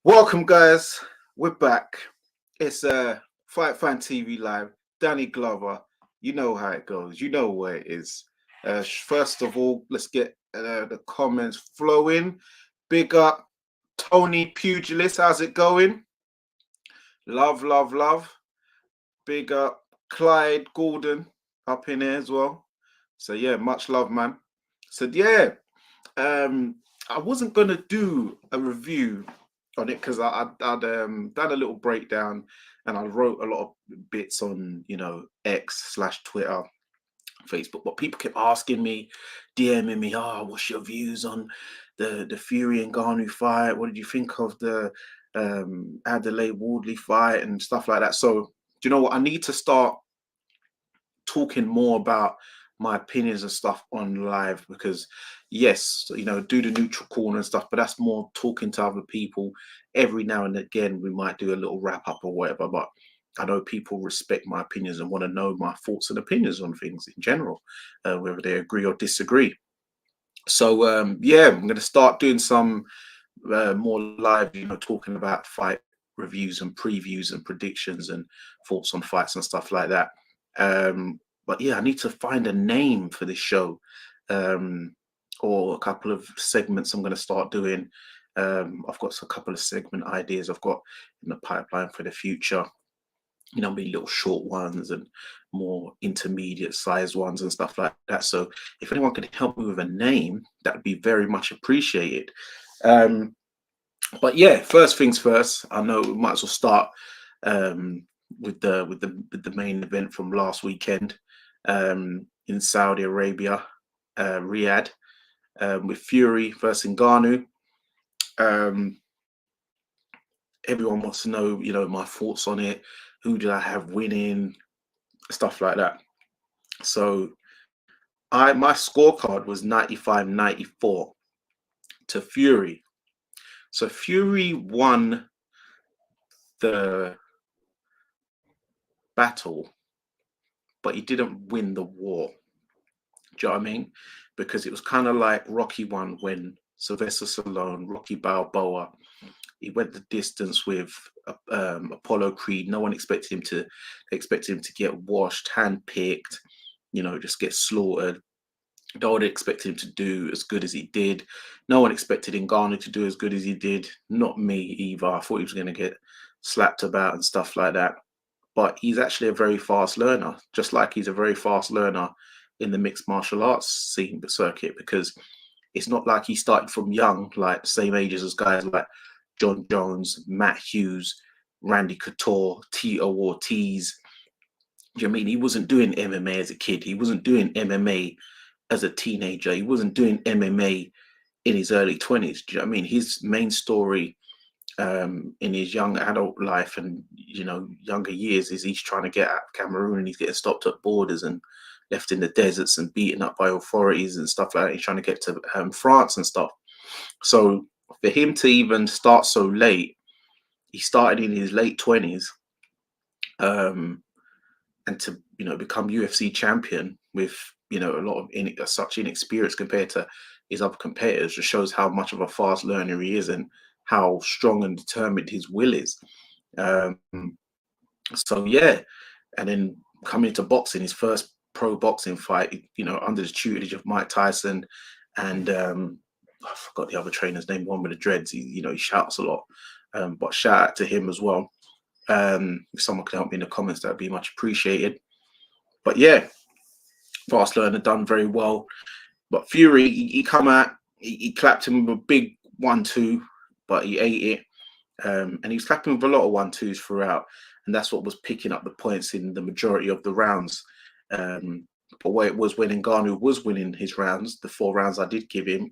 Welcome, guys. We're back. It's Fight Fan TV Live. Danny Glover. You know how it goes. You know where it is. First of all, let's get the comments flowing. Big up Tony Pugilist. How's it going? Love, love, love. Big up Clyde Gordon up in here as well. So yeah, much love, man. So yeah, I wasn't gonna do a review on it because I'd done a little breakdown and I wrote a lot of bits on X/Twitter, Facebook, but people kept asking me, DMing me, what's your views on the Fury and Ngannou fight? What did you think of the Adeleye Wardley fight and stuff like that? So do you know what? I need to start talking more about my opinions and stuff on live because yes, do the neutral corner and stuff, but that's more talking to other people. Every now and again we might do a little wrap up or whatever, but I know people respect my opinions and want to know my thoughts and opinions on things in general, whether they agree or disagree. So yeah, I'm going to start doing some more live, talking about fight reviews and previews and predictions and thoughts on fights and stuff like that. But yeah, I need to find a name for this show, or a couple of segments I'm going to start doing. I've got a couple of segment ideas I've got in the pipeline for the future. Maybe little short ones and more intermediate sized ones and stuff like that. So if anyone could help me with a name, that would be very much appreciated. But yeah, first things first. I know we might as well start with the main event from last weekend in Saudi Arabia, Riyadh, with Fury versus Ngannou. Um, Everyone wants to know, my thoughts on it. Who did I have winning? Stuff like that. So my scorecard was 95-94 to Fury. So Fury won the battle, but he didn't win the war. Do you know what I mean? Because it was kind of like Rocky 1 when Sylvester Stallone, Rocky Balboa, he went the distance with Apollo Creed. No one expected him to get washed, handpicked, just get slaughtered. No one expected him to do as good as he did. No one expected Ngannou to do as good as he did. Not me either. I thought he was going to get slapped about and stuff like that. But he's actually a very fast learner, just like he's a very fast learner in the mixed martial arts scene circuit, because it's not like he started from young, like same ages as guys like John Jones, Matt Hughes, Randy Couture, Tito Ortiz. Do you know what I mean? He wasn't doing MMA as a kid. He wasn't doing MMA as a teenager. He wasn't doing MMA in his early 20s. Do you know what I mean? His main story in his young adult life and younger years is he's trying to get out of Cameroon and he's getting stopped at borders and left in the deserts and beaten up by authorities and stuff like that. He's trying to get to France and stuff. So for him to even start so late, he started in his late 20s, and to become UFC champion with a lot of such inexperience compared to his other competitors just shows how much of a fast learner he is and how strong and determined his will is. So yeah, and then coming into boxing, his first pro boxing fight, under the tutelage of Mike Tyson and I forgot the other trainer's name, one with the dreads. He shouts a lot, but shout out to him as well. If someone can help me in the comments, that'd be much appreciated. But yeah, fast learner, done very well. But Fury, he come out, he clapped him with a big 1-2, but he ate it. And he was clapping with a lot of 1-2s throughout. And that's what was picking up the points in the majority of the rounds. But what it was when Ngannou was winning his rounds, the 4 rounds I did give him,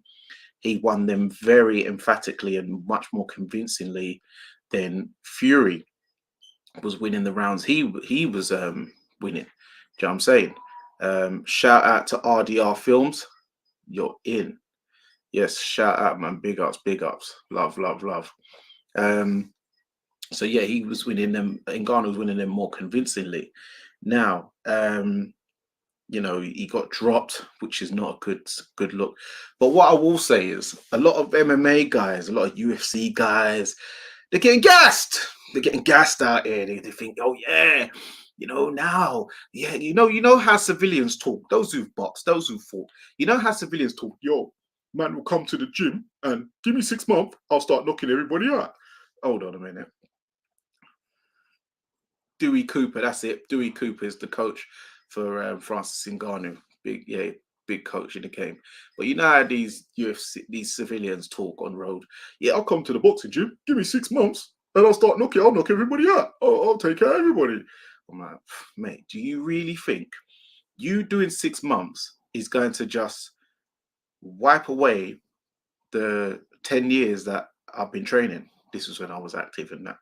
he won them very emphatically and much more convincingly than Fury was winning the rounds he was winning. Do you know what I'm saying? Shout out to RDR Films. You're in. Yes, shout out, man. Big ups, big ups. Love, love, love. So yeah, he was winning them. Ngannou was winning them more convincingly. Now, he got dropped, which is not a good look. But what I will say is a lot of MMA guys, a lot of UFC guys, They're getting gassed. They're getting gassed out here. They think, oh yeah, now, yeah, you know how civilians talk. Those who've boxed, those who fought, you know how civilians talk. Yo, man will come to the gym and give me 6 months, I'll start knocking everybody out. Hold on a minute. Dewey Cooper, that's it. Dewey Cooper is the coach for Francis Ngannou. Big coach in the game. But you know how these these civilians talk on road. Yeah, I'll come to the boxing gym. Give me 6 months, and I'll start knocking. I'll knock everybody out. I'll take care of everybody. I'm like, mate, do you really think you doing 6 months is going to just wipe away the 10 years that I've been training? This was when I was active in that.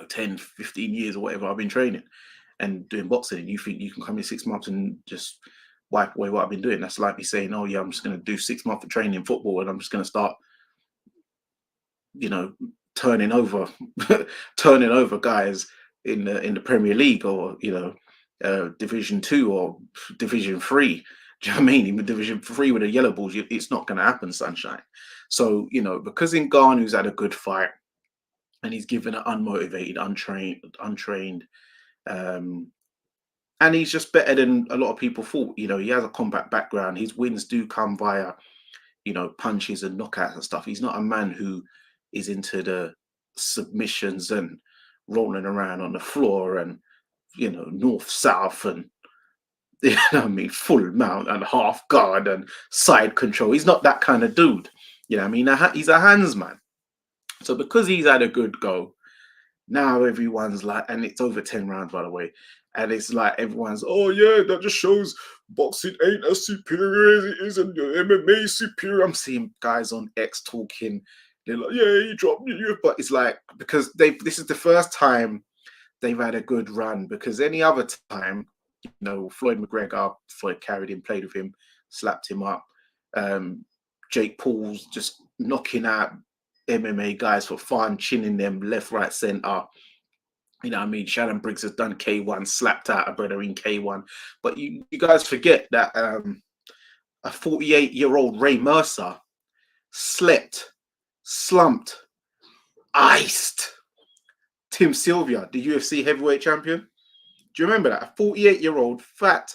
10, 15 years or whatever I've been training and doing boxing, and you think you can come in 6 months and just wipe away what I've been doing? That's like me saying, oh yeah, I'm just going to do 6 months of training in football and I'm just going to start, turning over turning over guys in the Premier League, or Division 2 or Division 3. Do you know what I mean? Even Division 3 with the yellow balls, it's not going to happen, sunshine. So, because Ngannou's had a good fight, and he's given an unmotivated, untrained, and he's just better than a lot of people thought. He has a combat background. His wins do come via, punches and knockouts and stuff. He's not a man who is into the submissions and rolling around on the floor and, north, south, and, full mount and half guard and side control. He's not that kind of dude. He's a handsman. So because he's had a good go, now everyone's like, and it's over 10 rounds, by the way, and it's like everyone's, oh yeah, that just shows boxing ain't as superior as it is, and the MMA superior. I'm seeing guys on X talking, they're like, yeah, he dropped you, but it's like, because this is the first time they've had a good run, because any other time, Floyd McGregor, Floyd carried him, played with him, slapped him up. Jake Paul's just knocking out MMA guys for fun, chinning them left, right, center. Shannon Briggs has done K1, slapped out a brother in K1. But you guys forget that a 48-year-old Ray Mercer slept, slumped, iced Tim Sylvia, the UFC heavyweight champion. Do you remember that? A 48-year-old, fat,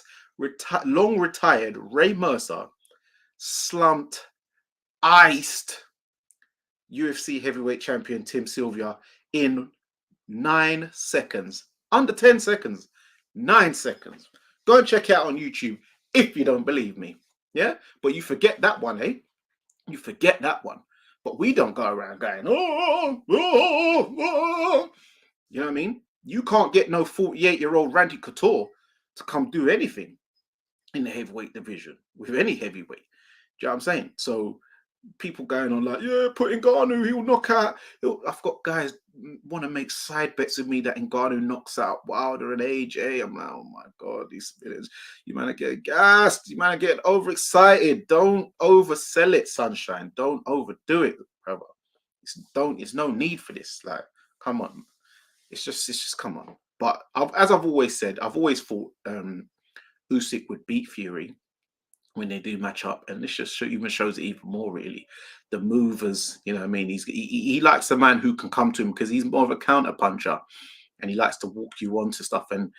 long retired Ray Mercer slumped, iced UFC heavyweight champion Tim Sylvia in 9 seconds. Under 10 seconds. 9 seconds. Go and check it out on YouTube if you don't believe me. Yeah? But you forget that one, eh? You forget that one. But we don't go around going, oh. You know what I mean? You can't get no 48-year-old Randy Couture to come do anything in the heavyweight division with any heavyweight. Do you know what I'm saying? So people going on like, yeah, put Ngannou, he'll knock out. I've got guys want to make side bets with me that Ngannou knocks out Wilder and AJ. I'm like, oh my God, these villains. You might get gassed. You might get overexcited. Don't oversell it, sunshine. Don't overdo it, brother. It's no need for this. Like, come on. It's just come on. But as I've always said, I've always thought Usyk would beat Fury when they do match up, and this just even shows it even more, really. The movers, you know what I mean? He likes a man who can come to him, because he's more of a counter puncher, and he likes to walk you onto stuff. And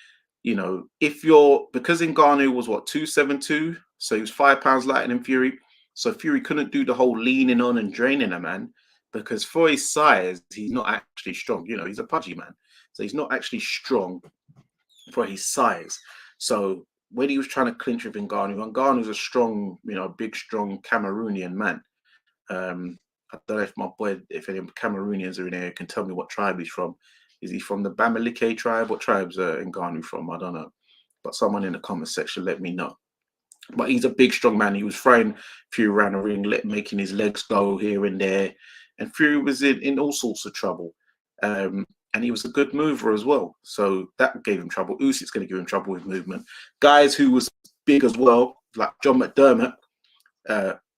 because Ngannou was 272, so he was 5 pounds lighter than Fury, so Fury couldn't do the whole leaning on and draining a man, because for his size, he's not actually strong. He's a pudgy man, so he's not actually strong for his size. So when he was trying to clinch with Ngannou's a strong, big, strong Cameroonian man. I don't know if any Cameroonians are in here, can tell me what tribe he's from. Is he from the Bamileke tribe? What tribe's Ngannou from? I don't know. But someone in the comment section, let me know. But he's a big, strong man. He was throwing Fury around the ring, making his legs go here and there. And Fury was in all sorts of trouble. And he was a good mover as well. So that gave him trouble. Usyk's going to give him trouble with movement. Guys who was big as well, like John McDermott,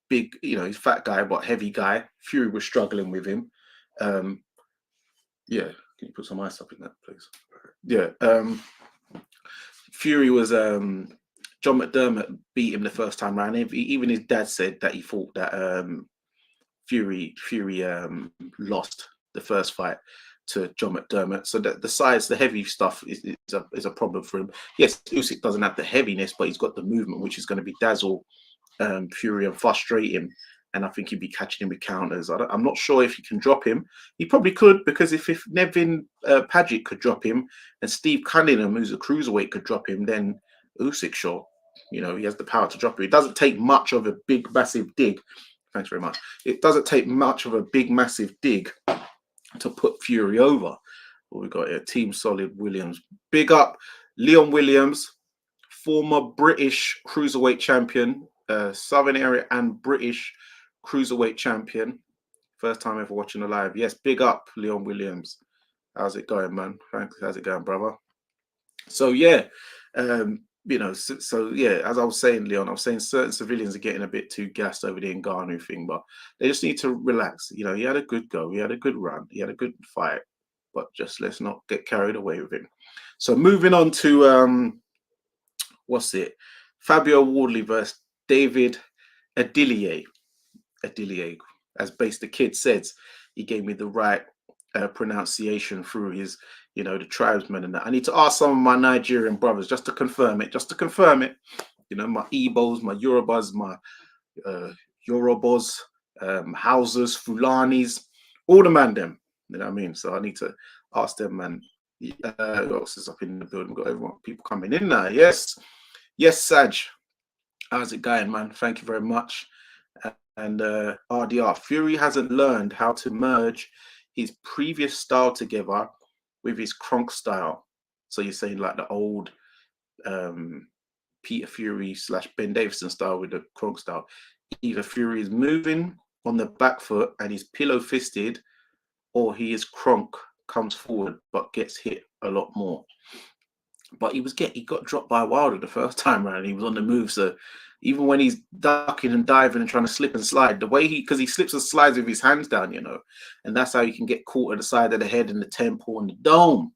big, he's a fat guy, but heavy guy. Fury was struggling with him. Yeah, can you put some ice up in that, please? Yeah. Fury was, John McDermott beat him the first time round. Even his dad said that he thought that Fury lost the first fight to John McDermott. So the size, the heavy stuff is a problem for him. Yes, Usyk doesn't have the heaviness, but he's got the movement, which is going to be dazzle Fury and frustrate him. And I think he'd be catching him with counters. I'm not sure if he can drop him. He probably could, because if Nevin Padgett could drop him and Steve Cunningham, who's a cruiserweight, could drop him, then Usyk, sure, you know, he has the power to drop him. It doesn't take much of a big, massive dig. Thanks very much. It doesn't take much of a big, massive dig to put Fury over. What we got here? Team Solid Williams. Big up Leon Williams, former British cruiserweight champion, Southern area and British cruiserweight champion. First time ever watching a live. Yes, big up Leon Williams. How's it going, man? Thanks. How's it going, brother? So yeah, you know, so yeah, as I was saying, Leon, I was saying certain civilians are getting a bit too gassed over the Ngannou thing, but they just need to relax. You know, he had a good go, he had a good run, he had a good fight, but just let's not get carried away with him. So moving on to what's it? Fabio Wardley versus David Adeleye. Adeleye, as Base the Kid says, he gave me the right pronunciation through his, you know, the tribesmen and that. I need to ask some of my Nigerian brothers just to confirm it, you know, my Igbos, my Yorubas, my Yorubos, Hausas, Fulanis, all the man them, you know what I mean? So I need to ask them, man. Who else is up in the building? We've got everyone, people coming in now. Yes, Saj, how's it going, man? Thank you very much. And RDR, Fury hasn't learned how to merge his previous style together with his Kronk style. So you're saying like the old Peter Fury / Ben Davison style with the Kronk style. Either Fury is moving on the back foot and he's pillow fisted, or he is Kronk, comes forward but gets hit a lot more. But he got dropped by Wilder the first time around. He was on the move, so even when he's ducking and diving and trying to slip and slide, the way because he slips and slides with his hands down, you know, and that's how you can get caught at the side of the head and the temple and the dome,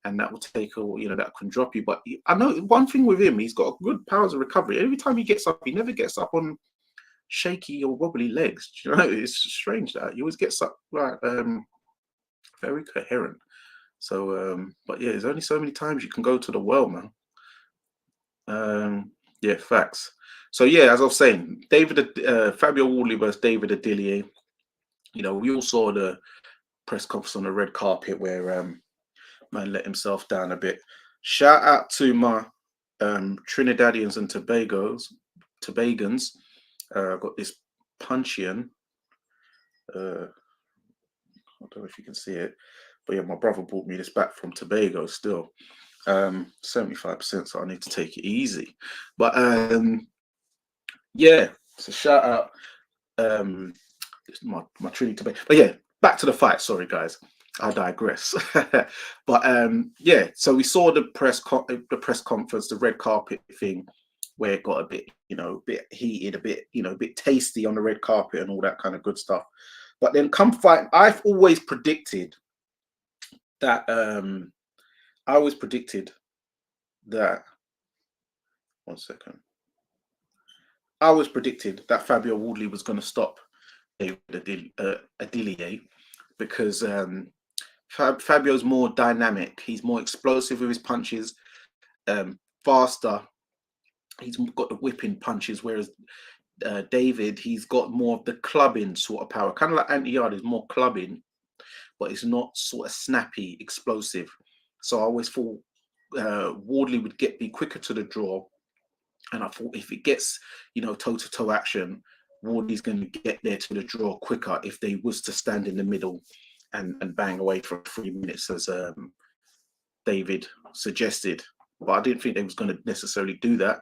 and that will take that can drop you. But I know one thing with him, he's got good powers of recovery. Every time he gets up, he never gets up on shaky or wobbly legs. You know, it's strange that he always gets up like very coherent. So, but yeah, there's only so many times you can go to the well, man. Yeah, facts. So yeah, as I was saying, Fabio Wardley versus David Adeleye. You know, we all saw the press conference on the red carpet where man let himself down a bit. Shout out to my Trinidadians and Tobagans. Got this Puncheon. I don't know if you can see it, but yeah, my brother bought me this back from Tobago still. 75%, so I need to take it easy. But yeah, so shout out my Trinity Tobago. But yeah, back to the fight. Sorry guys, I digress. But yeah, so we saw the press conference, the red carpet thing, where it got a bit, a bit heated, a bit tasty on the red carpet and all that kind of good stuff. But then come fight, I've always predicted that one second. I always predicted that Fabio Wardley was going to stop David Adeleye because Fabio's more dynamic. He's more explosive with his punches, faster. He's got the whipping punches, whereas David, he's got more of the clubbing sort of power. Kind of like Anti-Yard is more clubbing, but it's not sort of snappy, explosive. So I always thought Wardley would be quicker to the draw. And I thought if it gets, toe-to-toe action, Wardley's going to get there to the draw quicker if they was to stand in the middle and bang away for 3 minutes, as David suggested. But I didn't think they was going to necessarily do that.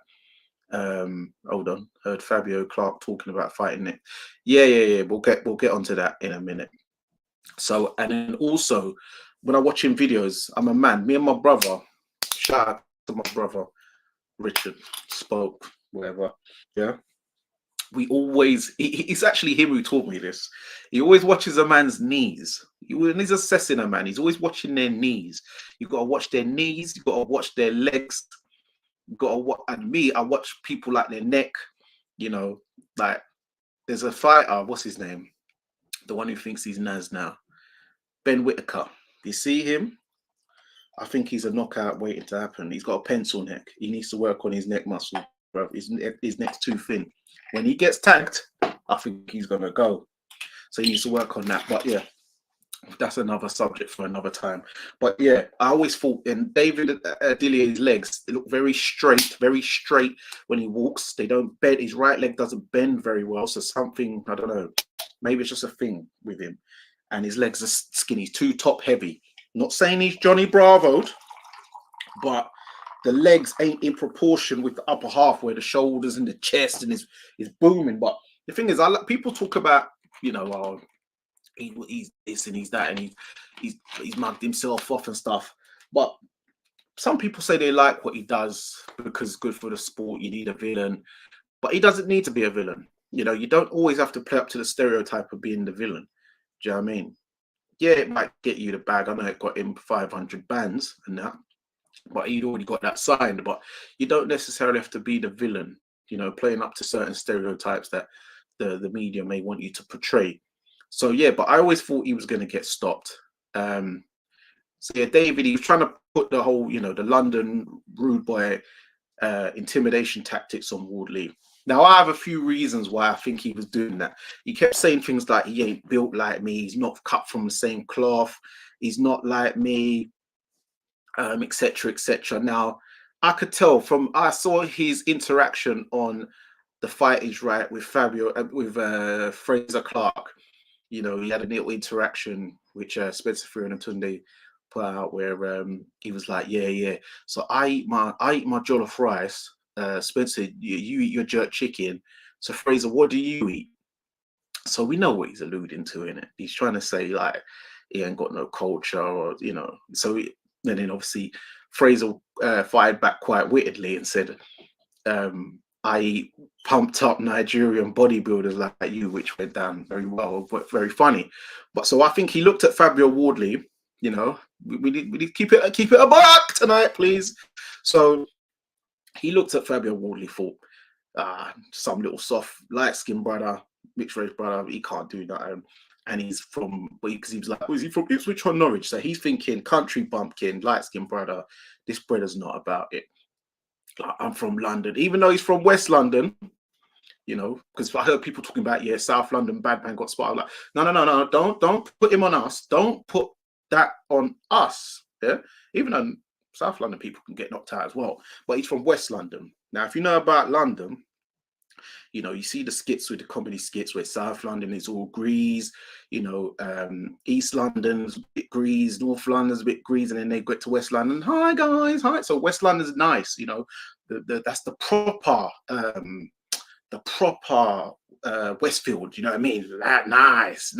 Hold on, heard Fabio Clark talking about fighting it. Yeah. We'll get onto that in a minute. So, and then also when I'm watching videos, I'm a man. Me and my brother, shout out to my brother Richard, spoke, whatever. Yeah, we always. It's actually him who taught me this. He always watches a man's knees. When he's assessing a man, he's always watching their knees. You've got to watch their knees. You've got to watch their legs. You've got to watch. And me, I watch people like their neck. Like there's a fighter. What's his name? The one who thinks he's Naz now. Ben Whitaker. You see him? I think he's a knockout waiting to happen. He's got a pencil neck. He needs to work on his neck muscle, bro. His neck's too thin. When he gets tagged, I think he's gonna go. So he needs to work on that. But yeah, that's another subject for another time. But yeah, I always thought in David Adelye's legs, they look very straight when he walks. They don't bend. His right leg doesn't bend very well. So something, I don't know, maybe it's just a thing with him. And his legs are skinny, too top heavy. Not saying he's Johnny Bravo'd, but the legs ain't in proportion with the upper half where the shoulders and the chest and is booming. But the thing is, people talk about, you know, he's this and he's that, and he's mugged himself off and stuff. But some people say they like what he does because it's good for the sport. You need a villain, but he doesn't need to be a villain. You know, you don't always have to play up to the stereotype of being the villain. Do you know what I mean? Yeah, it might get you the bag. I know it got him 500 bans and that, but he'd already got that signed. But you don't necessarily have to be the villain, you know, playing up to certain stereotypes that the media may want you to portray. So yeah, but I always thought he was going to get stopped. So yeah, David, he was trying to put the whole, you know, the London rude boy intimidation tactics on Wardley. Now, I have a few reasons why I think he was doing that. He kept saying things like, he ain't built like me, he's not cut from the same cloth, he's not like me, etc., etc. Now, I could tell I saw his interaction on The Fight Is Right with Fraser Clark. You know, he had a little interaction which Spencer Fury and Tunde put out where he was like, yeah. So I eat my jollof rice. Spencer, you eat your jerk chicken. So Fraser, what do you eat? So we know what he's alluding to in it. He's trying to say like he ain't got no culture, or you know. So and then obviously Fraser fired back quite wittedly and said, I eat pumped up Nigerian bodybuilders like you, which went down very well, but very funny. But so I think he looked at Fabio Wardley. You know, we need to keep it a buck tonight, please. So he looked at Fabio Wardley, thought, some little soft, light-skinned brother, mixed race brother, he can't do that. And he's from, because he was like, is he from Ipswich or Norwich? So he's thinking, country bumpkin, light-skinned brother, this brother's not about it. Like, I'm from London, even though he's from West London, you know, because I heard people talking about, yeah, South London, bad man got spotted. Like, no, don't put him on us. Don't put that on us. Yeah, even though South London people can get knocked out as well, but he's from West London. Now, if you know about London, you know, you see the skits with the comedy skits where South London is all grease, you know, East London's a bit grease, North London's a bit grease, and then they get to West London. Hi guys, hi. So West London's nice, you know, that's the proper Westfield, you know what I mean? That nice,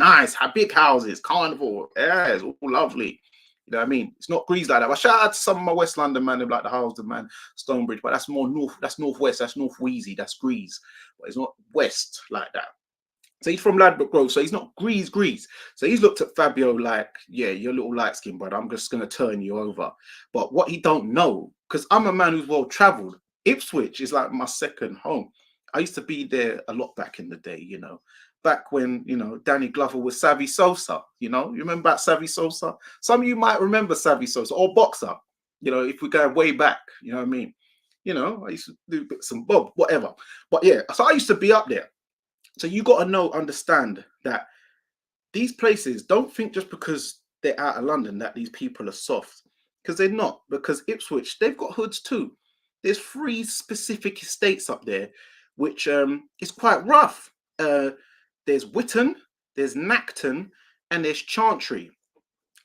big houses, carnival, yeah, it's all lovely. You know what I mean? It's not grease like that. But shout out to some of my West London man, like the Harlesden man, Stonebridge, but that's more north, that's northwest, that's North Wheezy, that's grease. But it's not west like that. So he's from Ladbroke Grove, so he's not grease. So he's looked at Fabio like, yeah, you're a little light skin, brother. I'm just gonna turn you over. But what he don't know, because I'm a man who's well traveled, Ipswich is like my second home. I used to be there a lot back in the day, you know. Back when, you know, Danny Glover was Savvy Sosa, you know, you remember about Savvy Sosa? Some of you might remember Savvy Sosa, or Boxer, you know, if we go way back, you know what I mean? You know, I used to do bits and bob, whatever. But yeah, so I used to be up there. So you got to understand that these places, don't think just because they're out of London that these people are soft, because they're not. Because Ipswich, they've got hoods too. There's 3 specific estates up there, which is quite rough. There's Witton, there's Nacton, and there's Chantry.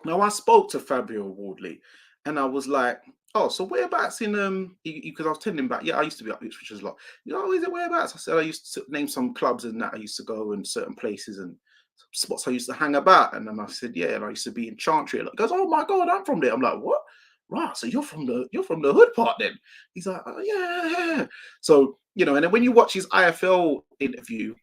Now, I spoke to Fabio Wardley, and I was like, oh, so whereabouts in, because I was telling him about, yeah, I used to be up Ipswich a lot. You know, is it whereabouts? I said, I used to name some clubs and that I used to go in certain places and spots I used to hang about. And then I said, yeah, and I used to be in Chantry. He goes, oh my God, I'm from there. I'm like, what? Right, so you're from the hood part then? He's like, oh, yeah. So, you know, and then when you watch his IFL interview,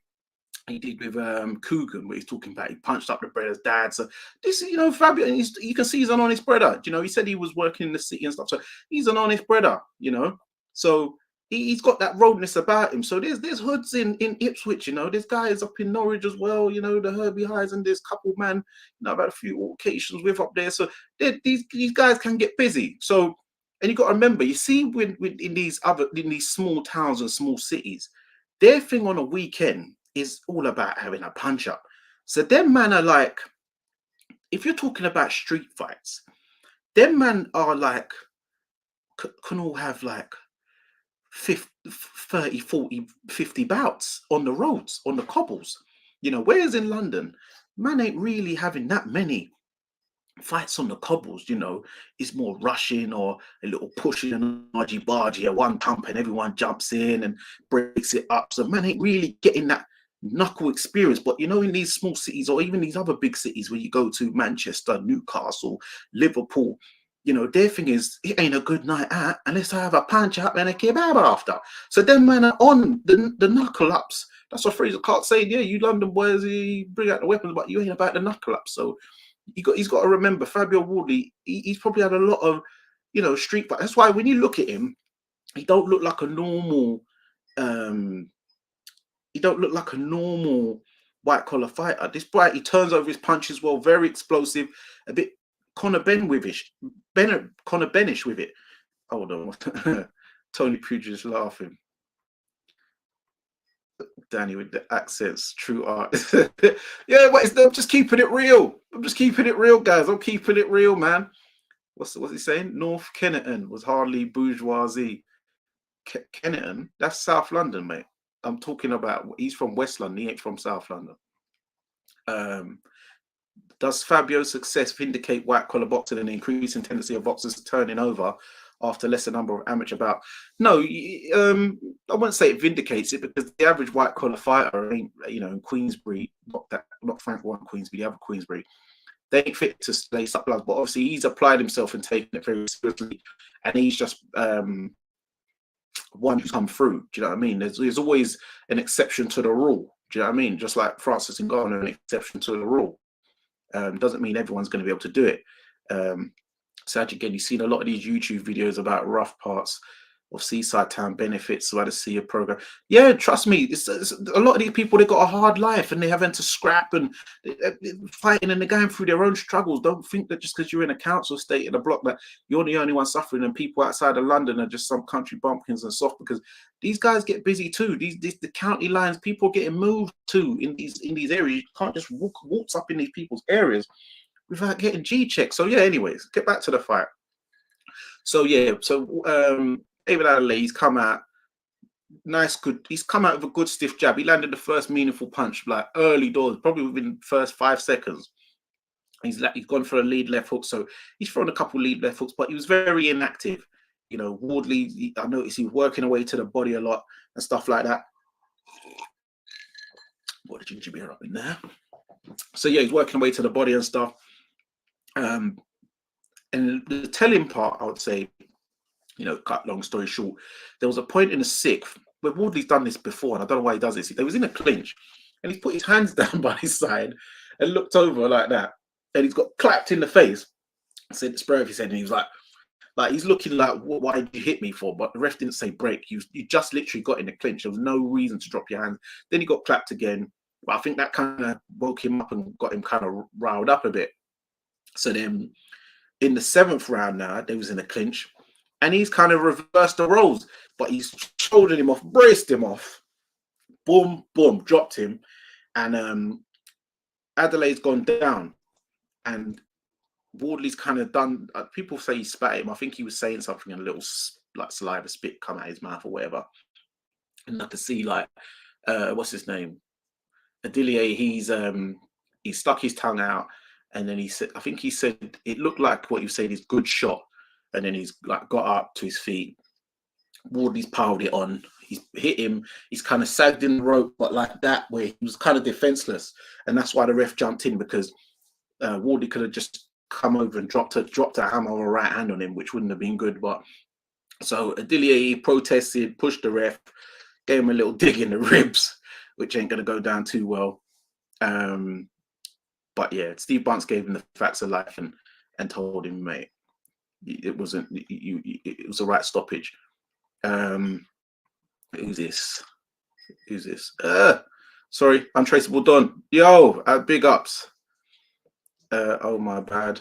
he did with Coogan, where he's talking about he punched up the brother's dad. So this is, you know, Fabio, and you can see he's an honest brother. You know, he said he was working in the city and stuff. So he's an honest brother, you know. So he's got that roadness about him. So there's hoods in Ipswich, you know. There's guys up in Norwich as well, you know, the Herbie Highs, and there's a couple man, you know, about a few occasions with up there. So these guys can get busy. So, and you got to remember, you see, when in these small towns and small cities, their thing on a weekend is all about having a punch up. So them man are like, if you're talking about street fights, them man are like can all have like 50, 30, 40, 50 bouts on the roads, on the cobbles. You know, whereas in London, man ain't really having that many fights on the cobbles, you know. It's more rushing or a little pushing and argy bargy at one pump and everyone jumps in and breaks it up. So man ain't really getting that knuckle experience. But you know, in these small cities or even these other big cities where you go to, Manchester, Newcastle, Liverpool, you know, their thing is it ain't a good night out unless I have a punch up and a kebab after. So them man are on the knuckle ups. That's what Fraser can't say. Yeah, you London boys, you bring out the weapons, but you ain't about the knuckle ups. So he's got to remember Fabio Wardley. He's probably had a lot of, you know, street fight. That's why when you look at him, he don't look like a normal. He don't look like a normal white collar fighter. This bright, he turns over his punches well, very explosive, a bit Conor Conor Benish with it. Hold on, Tony Puget laughing. Danny with the accents, true art. Yeah, but I'm just keeping it real. I'm just keeping it real, guys. I'm keeping it real, man. What's he saying? North Kennington was hardly bourgeoisie. Kennington, that's South London, mate. I'm talking about. He's from West London. He ain't from South London. Does Fabio's success vindicate white collar boxing and the increasing tendency of boxers turning over after lesser number of amateur bouts? No, I wouldn't say it vindicates it because the average white collar fighter ain't, you know, in Queensbury, not Frank Warren Queensbury, the other Queensbury, they ain't fit to lace up gloves. But obviously, he's applied himself and taken it very seriously, and he's just one who's come through. Do you know what I mean? There's always an exception to the rule. Do you know what I mean? Just like Francis Ngannou, an exception to the rule. Doesn't mean everyone's going to be able to do it. So again, you've seen a lot of these YouTube videos about rough parts of seaside town benefits, so how to see a program. Yeah, trust me, it's a lot of these people, they've got a hard life and they're having to scrap and fighting and they're going through their own struggles. Don't think that just because you're in a council estate in a block that you're the only one suffering and people outside of London are just some country bumpkins and soft, because these guys get busy too. The county lines, people are getting moved to in these areas. You can't just waltz up in these people's areas without getting G checked. So yeah, anyways, get back to the fight. So yeah, David Adeleye, he's come out he's come out with a good stiff jab. He landed the first meaningful punch like early doors, probably within the first 5 seconds. He's gone for a lead left hook, so he's thrown a couple lead left hooks, but he was very inactive. You know, Wardley, I noticed he was working away to the body a lot and stuff like that. What a ginger beer up in there. So yeah, he's working away to the body and stuff. And the telling part, I would say, you know, cut long story short, there was a point in the 6th where Wardley's done this before, and I don't know why he does this. He was in a clinch, and he's put his hands down by his side and looked over like that, and he's got clapped in the face. I said, spray of his head, and he was like he's looking like, why did you hit me for? But the ref didn't say break. You just literally got in the clinch. There was no reason to drop your hands. Then he got clapped again. But I think that kind of woke him up and got him kind of riled up a bit. So then in the 7th round now, they was in a clinch. And he's kind of reversed the roles, but he's shouldered him off, braced him off, boom, boom, dropped him, and Adelaye's gone down, and Wardley's kind of done. People say he spat at him. I think he was saying something, and a little like saliva spit come out his mouth or whatever. And I could see like, what's his name, Adeleye. He stuck his tongue out, and then he said, I think he said it looked like what you said is good shot. And then he's like got up to his feet. Wardley's piled it on. He's hit him. He's kind of sagged in the rope, but like that, where he was kind of defenseless. And that's why the ref jumped in, because Wardley could have just come over and dropped a hammer or a right hand on him, which wouldn't have been good. But so Adeleye protested, pushed the ref, gave him a little dig in the ribs, which ain't going to go down too well. But yeah, Steve Bunce gave him the facts of life and told him, mate, it wasn't it was the right stoppage. Who's this? Who's this? Sorry, Untraceable Don. Yo, big ups. Oh my bad.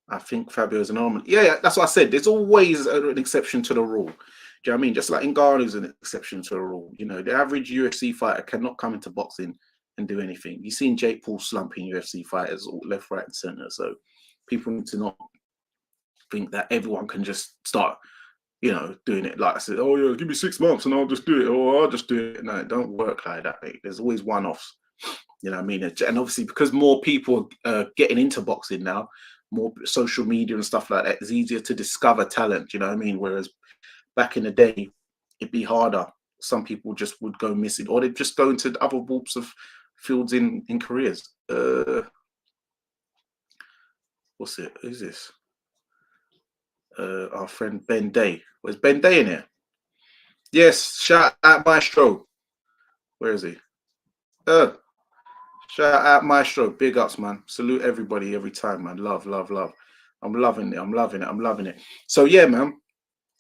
I think Fabio's an anomaly. Yeah, that's what I said. There's always an exception to the rule. Do you know what I mean? Just like Ngannou's an exception to the rule. You know, the average UFC fighter cannot come into boxing and do anything. You've seen Jake Paul slumping UFC fighters all left, right, and center. So people need to not think that everyone can just start, you know, doing it. Like I said, oh yeah, give me 6 months and I'll just do it, or I'll just do it. No, it don't work like that, mate. There's always one-offs. You know what I mean? And obviously, because more people are getting into boxing now, more social media and stuff like that, it's easier to discover talent. You know what I mean? Whereas back in the day, it'd be harder. Some people just would go missing, or they'd just go into other walks of fields in careers. What's it? Who's this? Our friend Ben Day. Where's Ben Day in here? Yes, shout out Maestro. Where is he? Shout out Maestro. Big ups, man. Salute everybody every time, man. Love, love, love. I'm loving it. I'm loving it. I'm loving it. So yeah, man.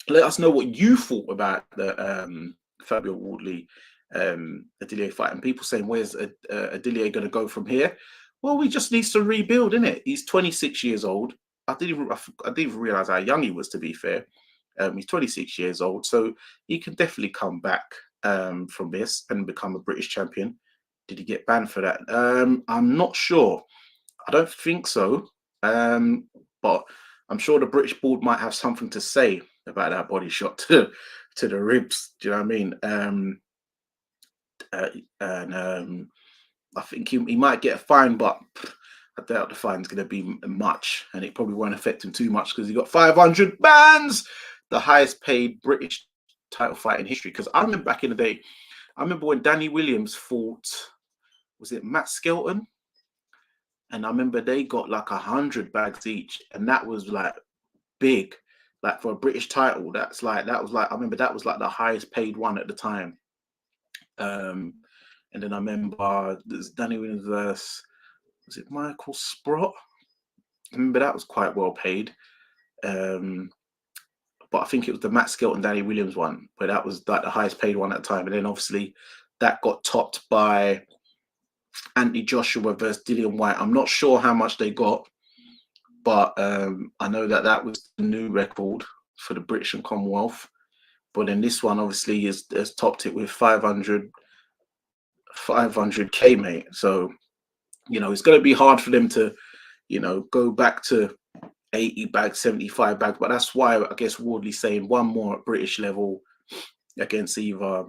Let us know what you thought about the Fabio Wardley Adeleye fight. And people saying, where's Adeleye going to go from here? Well, he just needs to rebuild, innit? He's 26 years old. I didn't even realize how young he was, to be fair. He's 26 years old, so he can definitely come back from this and become a British champion. Did he get banned for that? I'm not sure. I don't think so. But I'm sure the British board might have something to say about that body shot to the ribs. Do you know what I mean? I think he might get a fine, but I doubt the fine's going to be much, and it probably won't affect him too much because he got 500 bans, the highest paid British title fight in history. Because I remember back in the day, I remember when Danny Williams fought, was it Matt Skelton? And I remember they got like 100 bags each, and that was like big, like for a British title. I remember that was like the highest paid one at the time. And then I remember there's Danny Williams versus, was it Michael Sprott? I remember that was quite well paid. But I think it was the Matt Skelton Danny Williams one, but that was like the highest paid one at the time. And then obviously that got topped by Anthony Joshua versus Dillian White. I'm not sure how much they got, but I know that was the new record for the British and Commonwealth. But then this one obviously has topped it with 500K, mate. So, you know, it's going to be hard for them to, you know, go back to 80 bags, 75 bags. But that's why I guess Wardley's saying one more at British level against either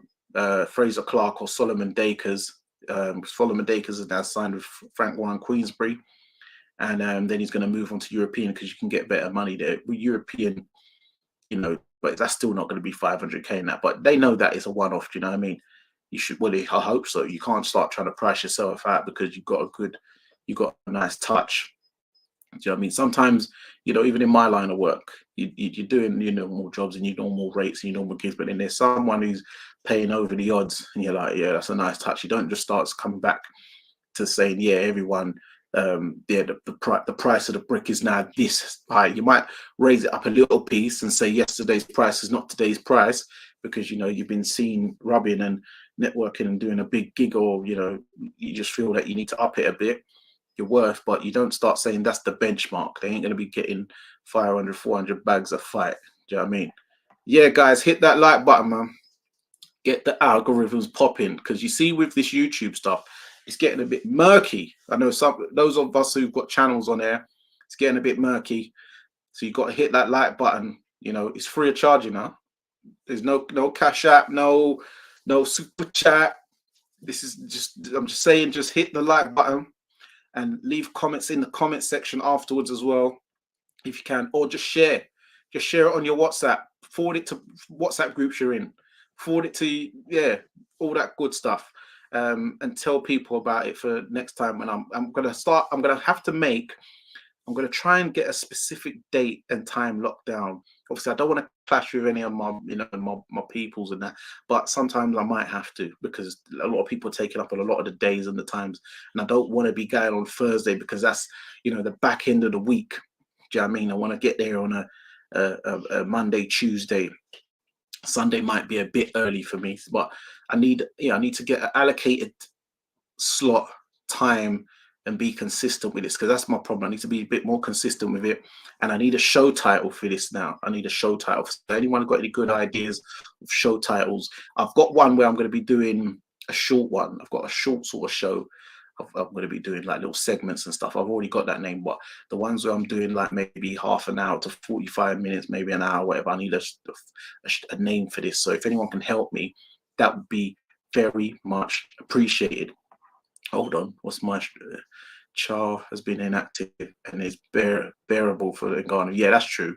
Fraser Clark or Solomon Dakers. Solomon Dakers is now signed with Frank Warren Queensbury. And then he's going to move on to European because you can get better money there. With European, you know, but that's still not going to be 500K in that. But they know that is a one-off, do you know what I mean? You should, well, I hope so. You can't start trying to price yourself out because you've got a nice touch. Do you know what I mean? Sometimes, you know, even in my line of work, you're doing your normal jobs and your normal rates and your normal gigs, but then there's someone who's paying over the odds and you're like, yeah, that's a nice touch. You don't just start coming back to saying, yeah, everyone, the price of the brick is now this high. You might raise it up a little piece and say yesterday's price is not today's price because, you know, you've been seen rubbing and networking and doing a big gig, or, you know, you just feel that you need to up it a bit. Your worth, but you don't start saying that's the benchmark. They ain't going to be getting 500, 400 bags a fight. Do you know what I mean? Yeah, guys, hit that like button, man. Get the algorithms popping, because you see with this YouTube stuff, it's getting a bit murky. I know those of us who've got channels on there, it's getting a bit murky. So you've got to hit that like button. You know, it's free of charge, you know. There's no Cash App, no super chat. This is just, I'm just saying, just hit the like button. And leave comments in the comment section afterwards as well, if you can, or just share. Just share it on your WhatsApp. Forward it to WhatsApp groups you're in. Forward it to, yeah, all that good stuff. And tell people about it for next time when I'm going to try and get a specific date and time locked down. Obviously, I don't want to clash with any of my, you know, my peoples and that, but sometimes I might have to, because a lot of people are taking up on a lot of the days and the times, and I don't want to be going on Thursday because that's, you know, the back end of the week. Do you know what I mean? I want to get there on a Monday, Tuesday. Sunday might be a bit early for me, but I need to get an allocated slot time and be consistent with this, because that's my problem. I need to be a bit more consistent with it, and I need a show title for this now. I need a show title. So anyone got any good ideas of show titles? I've got one where I'm going to be doing a short one. I've got a short sort of show. I'm going to be doing like little segments and stuff. I've already got that name, but the ones where I'm doing like maybe half an hour to 45 minutes, maybe an hour, whatever, I need a name for this. So if anyone can help me, that would be very much appreciated. Hold on, what's my Char has been inactive and is bearable for the Ngannou. Yeah, that's true.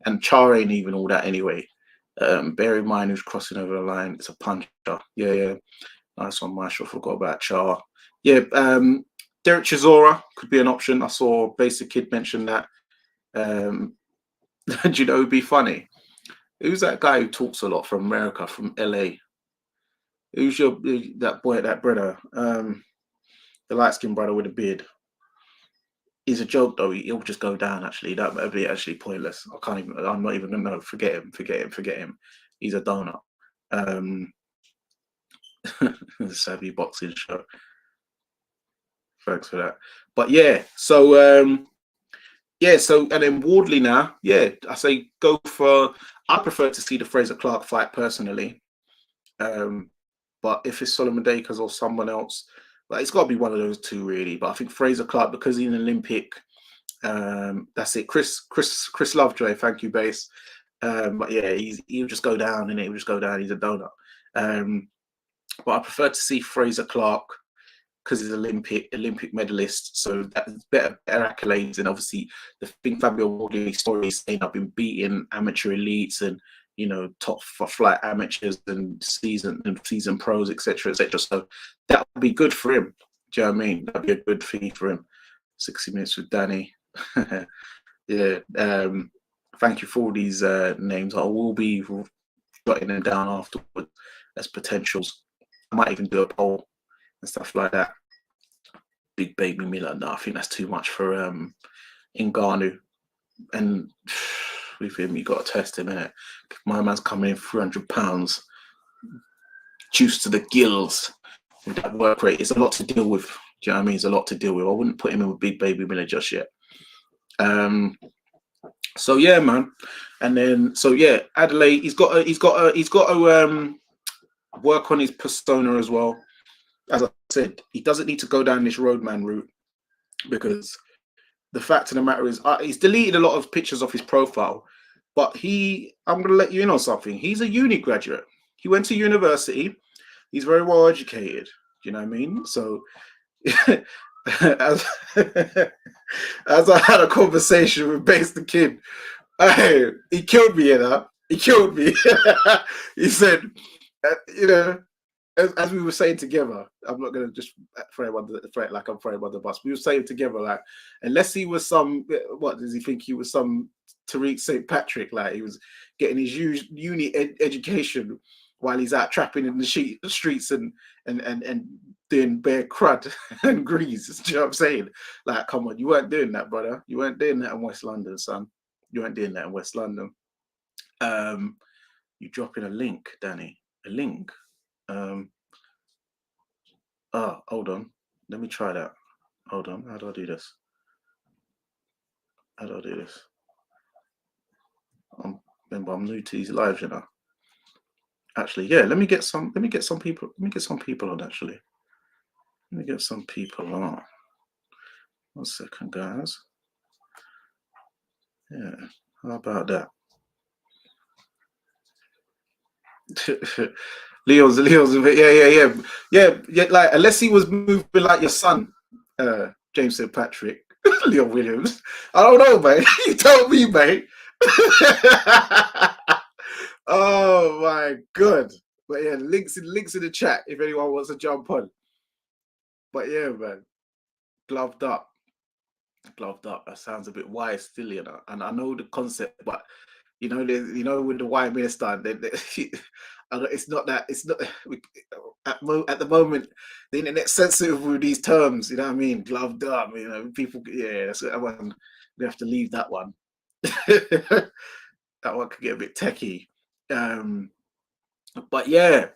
And Char ain't even all that anyway. Bear in mind who's crossing over the line. It's a puncher. Yeah. Nice one, Marshall. Forgot about Char. Yeah, Derek Chisora could be an option. I saw Basic Kid mention that. Do you know who'd be funny? Who's that guy who talks a lot from America, from LA? Who's that boy, that brother? The light-skinned brother with a beard. He's a joke though. He'll just go down. Actually, that would be actually pointless. I'm not even gonna know. Forget him. He's a donut. Savvy boxing show. Thanks for that. But yeah, so and then Wardley now. Yeah, I say go for. I prefer to see the Fraser Clark fight personally. But if it's Solomon Dakers or someone else, like it's got to be one of those two really. But I think Fraser Clark, because he's an Olympic. That's it. Chris Lovejoy. Thank you, Base. But yeah, he'll just go down, and he'll just go down. He's a donut. But I prefer to see Fraser Clark because he's Olympic medalist, so that's better accolades. And obviously, the thing Fabio Wardley's story is saying I've been beating amateur elites and top flight amateurs and season pros, etc. So that would be good for him. Do you know what I mean? That'd be a good thing for him. 60 minutes with Danny. Yeah. Thank you for all these names. I will be jotting them down afterwards as potentials. I might even do a poll and stuff like that. Big Baby Miller. No, I think that's too much for Ngannou. And with him, you got to test him, innit? My man's coming in 300 pounds, juice to the gills. With that work rate, it's a lot to deal with. Do you know what I mean? It's a lot to deal with. I wouldn't put him in with Big Baby Miller just yet. So yeah, man. And then Adeleye, he's got to work on his persona as well. As I said, he doesn't need to go down this roadman route, because the fact of the matter is he's deleted a lot of pictures off his profile, but I'm going to let you in on something. He's a uni graduate. He went to university. He's very well educated. Do you know what I mean? So as I had a conversation with Base the Kid, he killed me, He killed me. He said, as we were saying together, I'm not going to just throw him under the bus. We were saying together, like, unless he was what does he think he was, some Tariq St. Patrick, like he was getting his uni education while he's out trapping in the streets and doing bare crud and grease. Do you know what I'm saying? Like, come on, you weren't doing that, brother. You weren't doing that in West London, son. You weren't doing that in West London. You dropping a link, Danny? A link? Hold on. Let me try that. Hold on. How do I do this? Remember, I'm new to these lives, Actually, yeah. Let me get some people. Let me get some people on. Actually, let me get some people on. 1 second, guys. Yeah. How about that? Leo's a bit, yeah. Like, unless he was moving like your son, James St. Patrick, Leo Williams. I don't know, mate. You tell me, mate. Oh my god! But yeah, links in the chat if anyone wants to jump on. But yeah, man, gloved up. That sounds a bit wise still, and I know the concept, but with the white minister, it's not at the moment. The internet's sensitive with these terms. You know what I mean? Gloved up. People. Yeah, that's one. We have to leave that one. That one could get a bit techie. But yeah,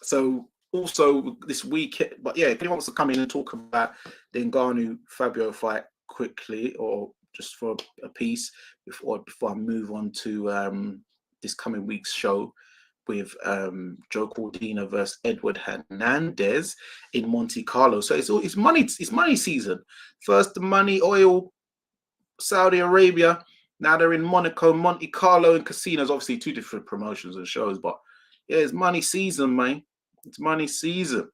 so also this week, but yeah, if anyone wants to come in and talk about the Ngannou Fabio fight quickly, or just for a piece before I move on to this coming week's show with Joe Cordina versus Edward Hernandez in Monte Carlo. So it's money season. First the money, oil, Saudi Arabia. Now they're in Monaco, Monte Carlo, and casinos. Obviously, two different promotions and shows, but yeah, it's money season, man. It's money season.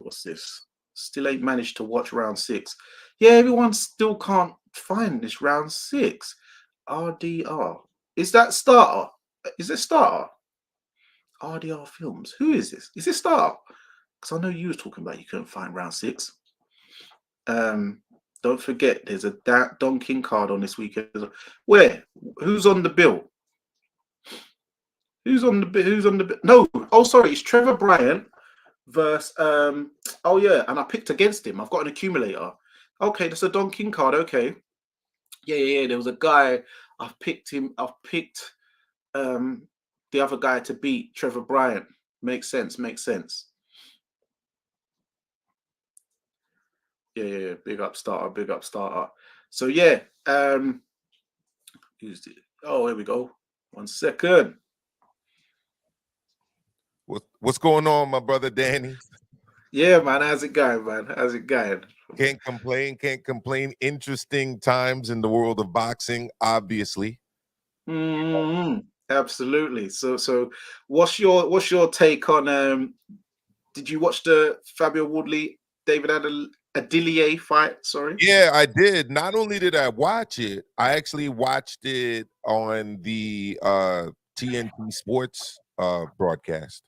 What's this? Still ain't managed to watch round 6. Yeah, everyone still can't find this round 6. RDR. Is that Starter? Is it Starter? RDR Films. Who is this? Is this Starter? Because I know you were talking about you couldn't find round 6. Don't forget, there's a Don King card on this weekend. Where? Who's on the bill? Who's on the bill? No. Oh, sorry. It's Trevor Bryant versus. Oh yeah, and I picked against him. I've got an accumulator. Okay, that's a Don King card. Okay. Yeah. There was a guy. I've picked him. I've picked the other guy to beat Trevor Bryant. Makes sense. Yeah. Big up starter. So yeah, who's it? Oh, here we go. 1 second. What's going on, my brother Danny? Yeah, man. How's it going, man? How's it going? Can't complain. Interesting times in the world of boxing, obviously. Absolutely. So what's your take on did you watch the Fabio Wardley David Adeleye fight? Sorry. Yeah, I did. Not only did I watch it, I actually watched it on the TNT Sports broadcast,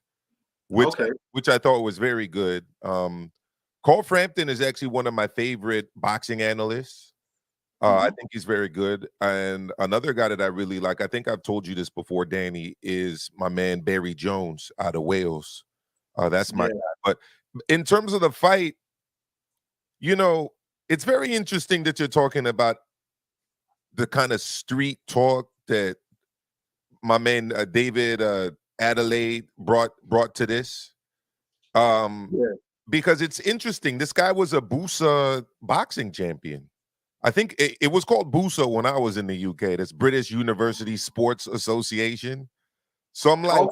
which I thought was very good. Cole Frampton is actually one of my favorite boxing analysts. I think he's very good. And another guy that I really like, I think I've told you this before, Danny, is my man Barry Jones out of Wales. That's my guy. But in terms of the fight, you know, it's very interesting that you're talking about the kind of street talk that my man David Adeleye brought to this. Because it's interesting. This guy was a Busa boxing champion. I think it was called Busa when I was in the UK. That's British University Sports Association. So I'm like,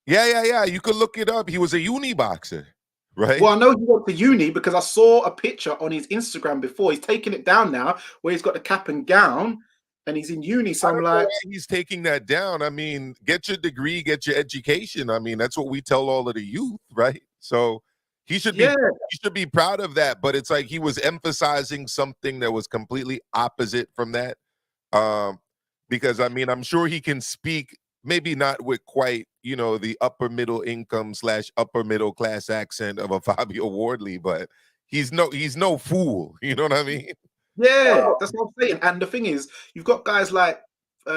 yeah. You could look it up. He was a uni boxer, right? Well, I know he went to uni because I saw a picture on his Instagram before. He's taking it down now, where he's got the cap and gown, and he's in uni. So I'm like, he's taking that down. I mean, get your degree, get your education. I mean, that's what we tell all of the youth, right? So he should be proud of that. But it's like he was emphasizing something that was completely opposite from that. Because I mean, I'm sure he can speak, maybe not with quite, the upper middle income / upper middle class accent of a Fabio Wardley, but he's no fool. You know what I mean? Yeah, that's what I'm saying. And the thing is, you've got guys like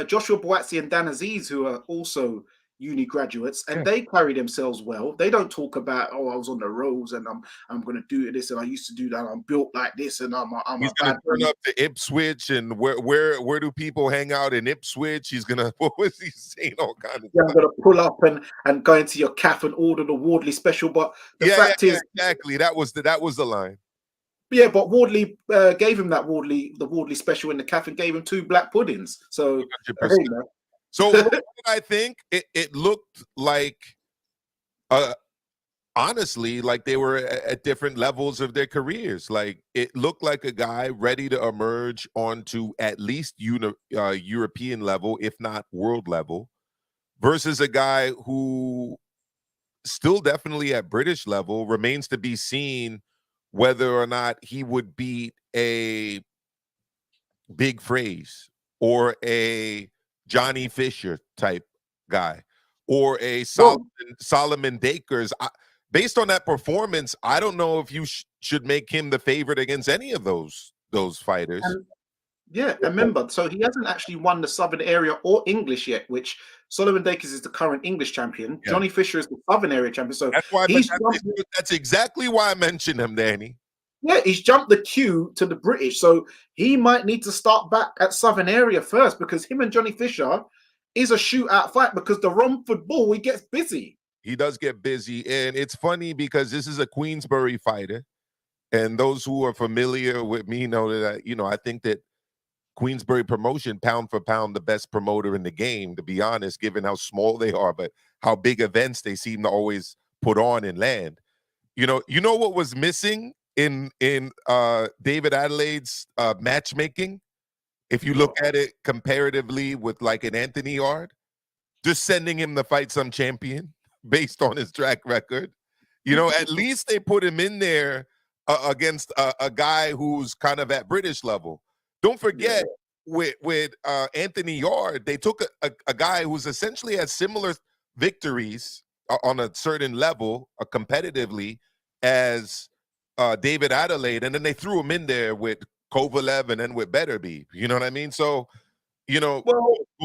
Joshua Boazzi and Dan Aziz who are also uni graduates, and they carry themselves well. They don't talk about, I was on the roads and I'm going to do this and I used to do that. I'm built like this and He's going to turn up to Ipswich, and where do people hang out in Ipswich? He's going to, what was he saying? All kind of I'm going to pull up and go into your cafe and order the Wardley special. But the fact is, exactly, that was the line. Yeah, but Wardley gave him the Wardley special in the cafe and gave him 2 black puddings. So, hey, so what did I think? It looked like, honestly, like they were at different levels of their careers. Like it looked like a guy ready to emerge onto at least European level, if not world level, versus a guy who still definitely at British level. Remains to be seen whether or not he would beat a Big Phrase or a Johnny Fisher type guy or a Solomon Dakers. Based on that performance, I don't know if you should make him the favorite against any of those fighters. Remember, so he hasn't actually won the Southern Area or English yet, which Solomon Dakers is the current English champion. Yeah. Johnny Fisher is the Southern Area champion. So that's why. That's exactly why I mentioned him, Danny. Yeah, he's jumped the queue to the British, so he might need to start back at Southern Area first, because him and Johnny Fisher, is a shootout fight because the Romford Bull, he gets busy. He does get busy, and it's funny because this is a Queensbury fighter, and those who are familiar with me know that I think that Queensbury promotion, pound for pound, the best promoter in the game, to be honest, given how small they are, but how big events they seem to always put on and land. You know what was missing in David Adelaide's matchmaking? If you look at it comparatively with like an Anthony Yard, just sending him to fight some champion based on his track record. At least they put him in there against a guy who's kind of at British level. Don't forget, with Anthony Yard, they took a guy who's essentially had similar victories on a certain level, competitively, as David Adelaide, and then they threw him in there with Kovalev and then with Betterby. You know what I mean? So, go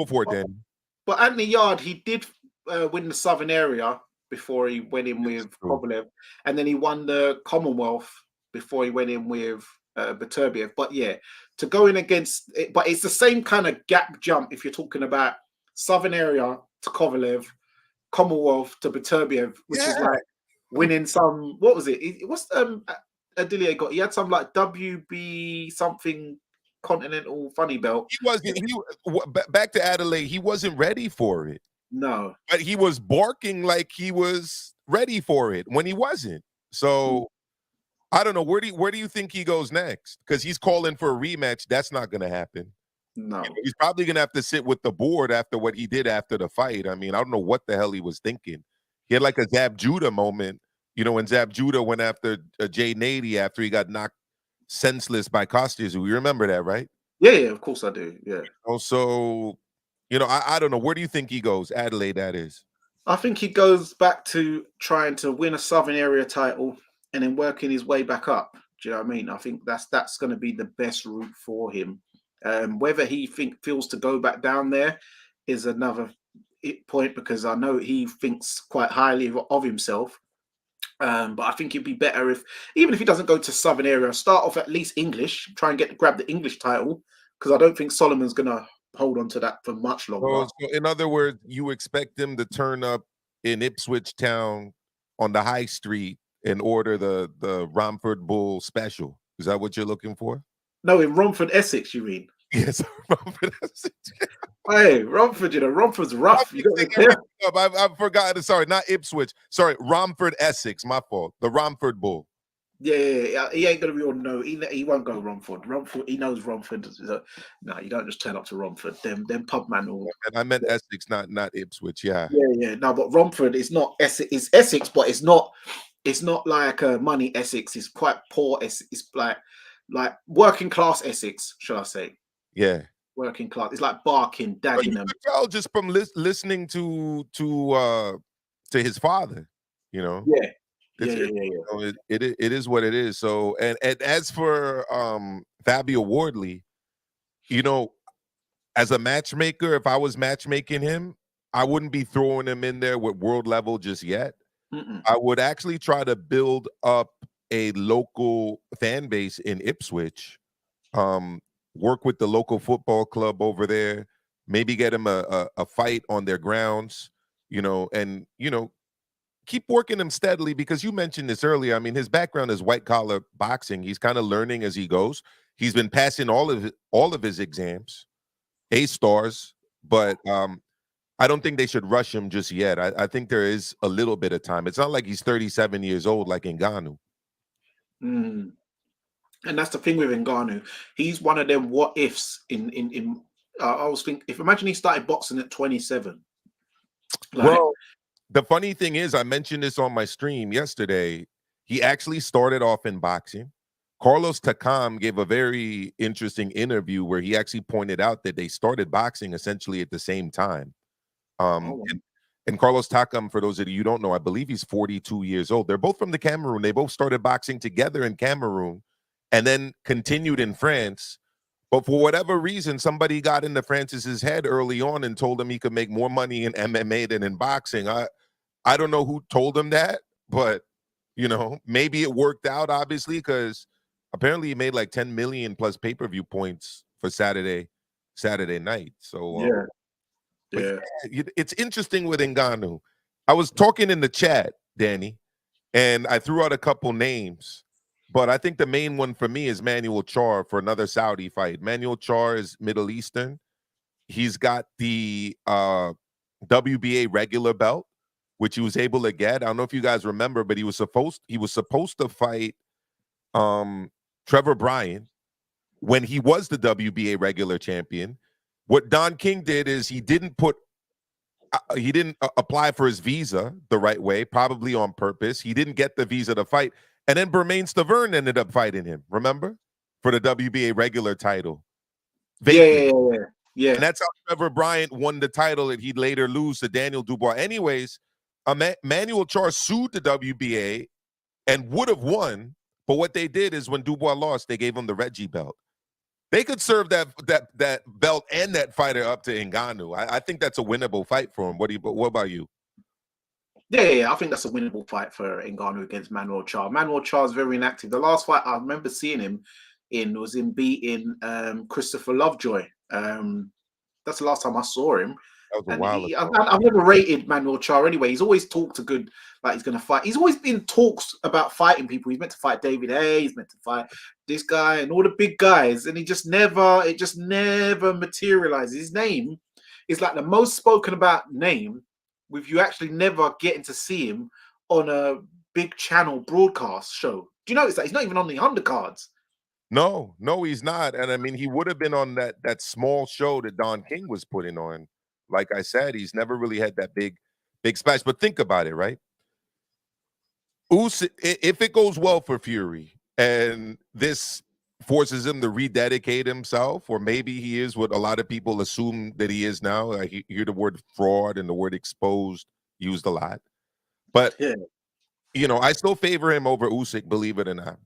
for it, Dan. But Anthony Yard, he did win the Southern Area before he went in with Kovalev, and then he won the Commonwealth before he went in with Beterbiev. But yeah, to go in against it, but it's the same kind of gap jump if you're talking about Southern Area to Kovalev, Commonwealth to Beterbiev, which is like winning some. What was it? What's Adeleye got? He had some like WB something Continental funny belt. He wasn't. Back to Adelaide. He wasn't ready for it. No, but he was barking like he was ready for it when he wasn't. So I don't know. Where do you think he goes next? Because he's calling for a rematch. That's not going to happen. No, he's probably going to have to sit with the board after what he did after the fight. I mean, I don't know what the hell he was thinking. He had like a Zab Judah moment, when Zab Judah went after Jay Nady after he got knocked senseless by Costas. You remember that, right? Yeah, of course I do. Yeah. Also, I don't know. Where do you think he goes? Adelaide, that is. I think he goes back to trying to win a Southern Area title and then working his way back up. Do you know what I mean? I think that's going to be the best route for him. Whether he feels to go back down there is another point, because I know he thinks quite highly of himself. But I think it'd be better if, even if he doesn't go to Southern Area, start off at least English, try and grab the English title, because I don't think Solomon's going to hold on to that for much longer. So in other words, you expect him to turn up in Ipswich Town on the high street and order the Romford Bull special. Is that what you're looking for? No, in Romford, Essex, you mean? Yes, Romford, Essex. Hey, Romford, Romford's rough. You got to be careful. I've forgotten. Sorry, not Ipswich. Sorry, Romford, Essex. My fault. The Romford Bull. Yeah. He ain't gonna be on. No, he won't go Romford. Romford, he knows Romford. No, you don't just turn up to Romford. Them pub man. And I meant Essex, not Ipswich. Yeah. No, but Romford is not Essex. It's Essex, but it's not. It's not like money Essex. It's quite poor. It's like working class Essex, shall I say? Yeah. Working class. It's like Barking, Dagenham. You tell just from listening to his father. Yeah. It is what it is. So, and as for Fabio Wardley, as a matchmaker, if I was matchmaking him, I wouldn't be throwing him in there with world level just yet. I would actually try to build up a local fan base in Ipswich, work with the local football club over there, maybe get him a fight on their grounds, and keep working him steadily, because you mentioned this earlier. I mean, his background is white collar boxing. He's kind of learning as he goes. He's been passing all of his exams, A-stars, but I don't think they should rush him just yet. I think there is a little bit of time. It's not like he's 37 years old like Ngannou. And that's the thing with Ngannou. He's one of them what ifs in I was thinking, imagine he started boxing at 27. Well, the funny thing is, I mentioned this on my stream yesterday. He actually started off in boxing. Carlos Takam gave a very interesting interview where he actually pointed out that they started boxing essentially at the same time. And Carlos Takam, for those of you who don't know, I believe he's 42 years old. They're both from the Cameroon. They both started boxing together in Cameroon and then continued in France. But for whatever reason, somebody got into Francis's head early on and told him he could make more money in MMA than in boxing. I don't know who told him that, but maybe it worked out, obviously, because apparently he made like 10 million plus pay-per-view points for Saturday night. So But Yeah. it's interesting with Ngannou. I was talking in the chat, Danny, and I threw out a couple names, but I think the main one for me is Manuel Char for another Saudi fight. Manuel Char is Middle Eastern. He's got the WBA regular belt, which he was able to get. I don't know if you guys remember, but he was supposed to fight Trevor Bryan when he was the WBA regular champion. What Don King did is he didn't apply for his visa the right way, probably on purpose. He didn't get the visa to fight. And then Bermain Stavern ended up fighting him, remember? For the WBA regular title. Yeah. And that's how Trevor Bryant won the title that he'd later lose to Daniel Dubois. Anyways, Manuel Char sued the WBA and would have won, but what they did is when Dubois lost, they gave him the Reggie belt. They could serve that belt and that fighter up to Ngannou. I think that's a winnable fight for him. What about you? Yeah, I think that's a winnable fight for Ngannou against Manuel Char. Manuel Char is very inactive. The last fight I remember seeing him in was in beating Christopher Lovejoy. That's the last time I saw him. That was a while ago. I've never rated Manuel Char anyway. He's always talked a good, like he's going to fight. He's always been talks about fighting people. He's meant to fight David Hay. He's meant to fight this guy and all the big guys. And it just never materializes. His name is like the most spoken about name with you actually never getting to see him on a big channel broadcast show. Do you notice that? He's not even on the undercards. No, he's not. And I mean, he would have been on that small show that Don King was putting on. Like I said, he's never really had that big splash. But think about it, right? Usyk, if it goes well for Fury and this forces him to rededicate himself, or maybe he is what a lot of people assume that he is now. I hear the word fraud and the word exposed used a lot. But, I still favor him over Usyk, believe it or not.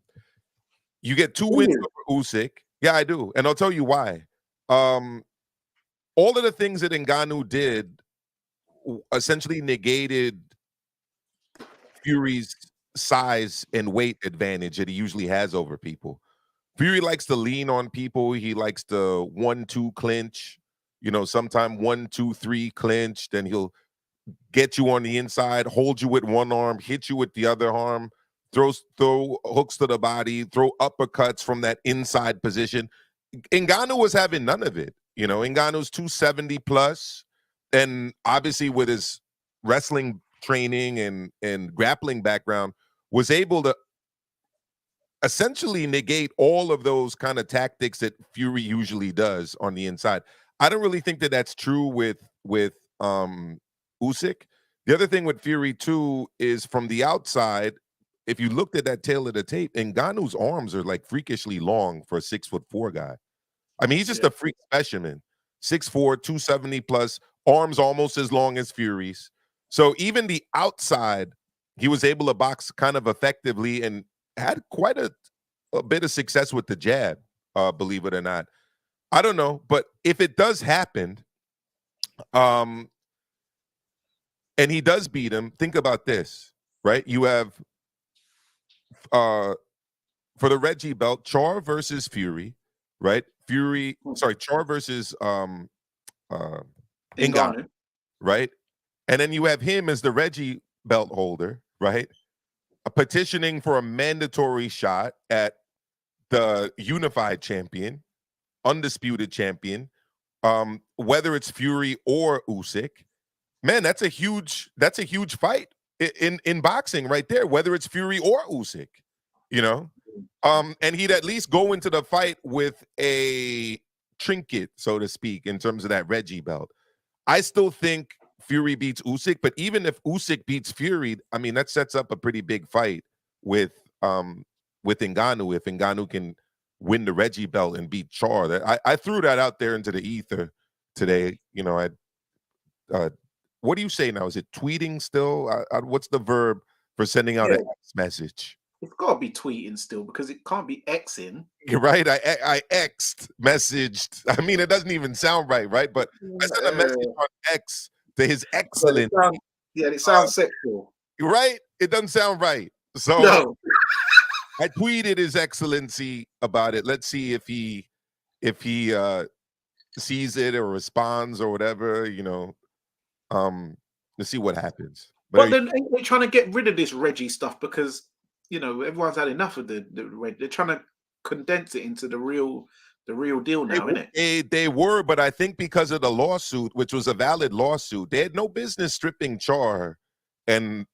You get 2 wins over Usyk. Yeah, I do. And I'll tell you why. All of the things that Ngannou did essentially negated Fury's size and weight advantage that he usually has over people. Fury likes to lean on people. He likes to 1-2 clinch, sometime 1-2-3 clinch. Then he'll get you on the inside, hold you with one arm, hit you with the other arm, throw hooks to the body, throw uppercuts from that inside position. Ngannou was having none of it. Ngannou's 270 plus, and obviously with his wrestling training and grappling background, was able to essentially negate all of those kind of tactics that Fury usually does on the inside. I don't really think that that's true with Usyk. The other thing with Fury too is from the outside, if you looked at that tail of the tape, Ngannou's arms are like freakishly long for a 6'4" guy. I mean, he's just a freak specimen. 6'4", 270 plus, arms almost as long as Fury's. So even the outside, he was able to box kind of effectively and had quite a bit of success with the jab, believe it or not. I don't know, but if it does happen, and he does beat him, think about this, right? You have, for the Reggie belt, Char versus Fury, right? Char versus Ngannou, right? And then you have him as the Reggie belt holder, right? Petitioning for a mandatory shot at the unified champion, undisputed champion, whether it's Fury or Usyk. Man, that's a huge fight in boxing right there, whether it's Fury or Usyk, and he'd at least go into the fight with a trinket, so to speak, in terms of that Reggie belt. I still think Fury beats Usyk, but even if Usyk beats Fury, I mean, that sets up a pretty big fight with Ngannou, if Ngannou can win the Reggie belt and beat Char. I threw that out there into the ether today. What do you say now? Is it tweeting still? What's the verb for sending out a message? It's got to be tweeting still because it can't be Xing. You're right. I X'd, messaged. I mean, it doesn't even sound right? But I sent a message on X to His Excellency. It sounds sexual. Right? It doesn't sound right. So no. I tweeted His Excellency about it. Let's see if he sees it or responds or whatever. Let's see what happens. But then ain't they trying to get rid of this Reggie stuff because everyone's had enough of the Reggie. They're trying to condense it into the real deal now, isn't it? They were, but I think because of the lawsuit, which was a valid lawsuit, they had no business stripping Char and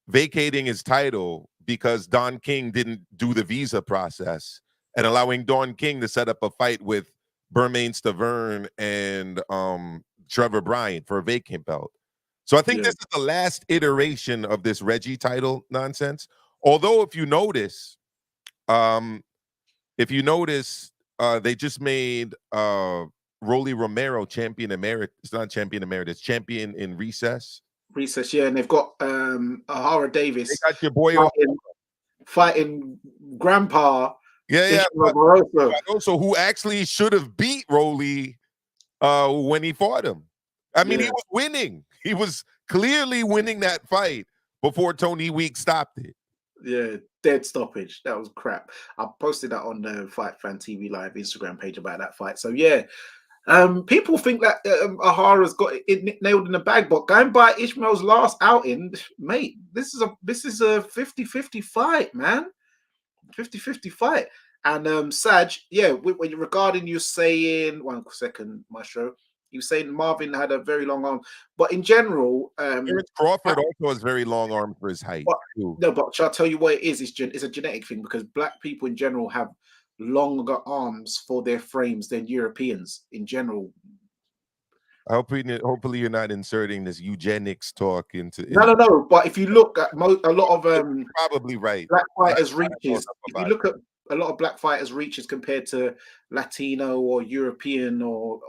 vacating his title because Don King didn't do the visa process and allowing Don King to set up a fight with Bermain Stavern and Trevor Bryant for a vacant belt. So I think this is the last iteration of this Reggie title nonsense. Although if you notice, they just made Rolly Romero champion emeritus. It's not champion emeritus, champion in recess. Recess, yeah, and they've got Ahara Davis. They got your boy fighting Grandpa. Yeah. Also, who actually should have beat Rolly when he fought him. I mean, he was winning. He was clearly winning that fight before Tony Weeks stopped it. Yeah, dead stoppage. That was crap. I posted that on the Fight Fan TV Live Instagram page about that fight. So yeah, people think that Ahara's got it nailed in the bag, but going by Ishmael's last outing, mate, this is a 50-50 fight, man. 50-50 fight. And Saj, regarding you saying 1 second, Maestro, you saying Marvin had a very long arm, but in general, Crawford also has very long arms for his height. But shall I tell you what it is? It's a genetic thing because black people in general have longer arms for their frames than Europeans in general. Hopefully you're not inserting this eugenics talk into. No. But if you look at a lot of probably right black fighters' reaches, if you look at a lot of black fighters' reaches compared to Latino or European or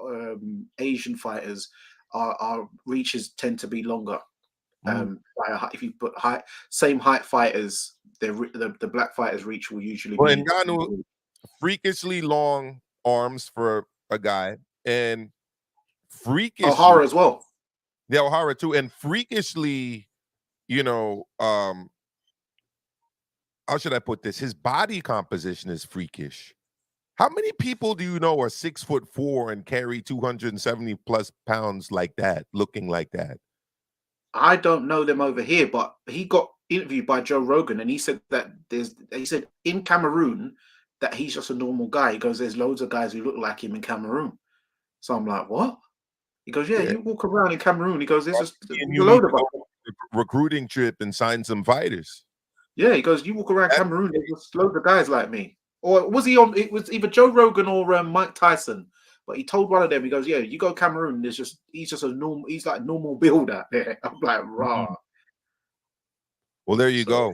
Asian fighters, our reaches tend to be longer. If you put same height fighters, the black fighters' reach will usually be. Ngannou, freakishly long arms for a guy, and freakishly O'Hara as well. Yeah, O'Hara too, and freakishly, how should I put this? His body composition is freakish. How many people do you know are 6'4" and carry 270 plus pounds like that, looking like that? I don't know them over here, but he got interviewed by Joe Rogan, and he said that he said in Cameroon that he's just a normal guy. He goes, there's loads of guys who look like him in Cameroon. So I'm like, what? He goes, yeah. You walk around in Cameroon. He goes, there's just a load of recruiting trip and sign some fighters. Yeah, he goes, you walk around Cameroon, there's just loads of guys like me. Or was he on? It was either Joe Rogan or Mike Tyson. But he told one of them, he goes, yeah, you go Cameroon, he's just a normal, he's like normal build out there. I'm like, rah. Well, there you go.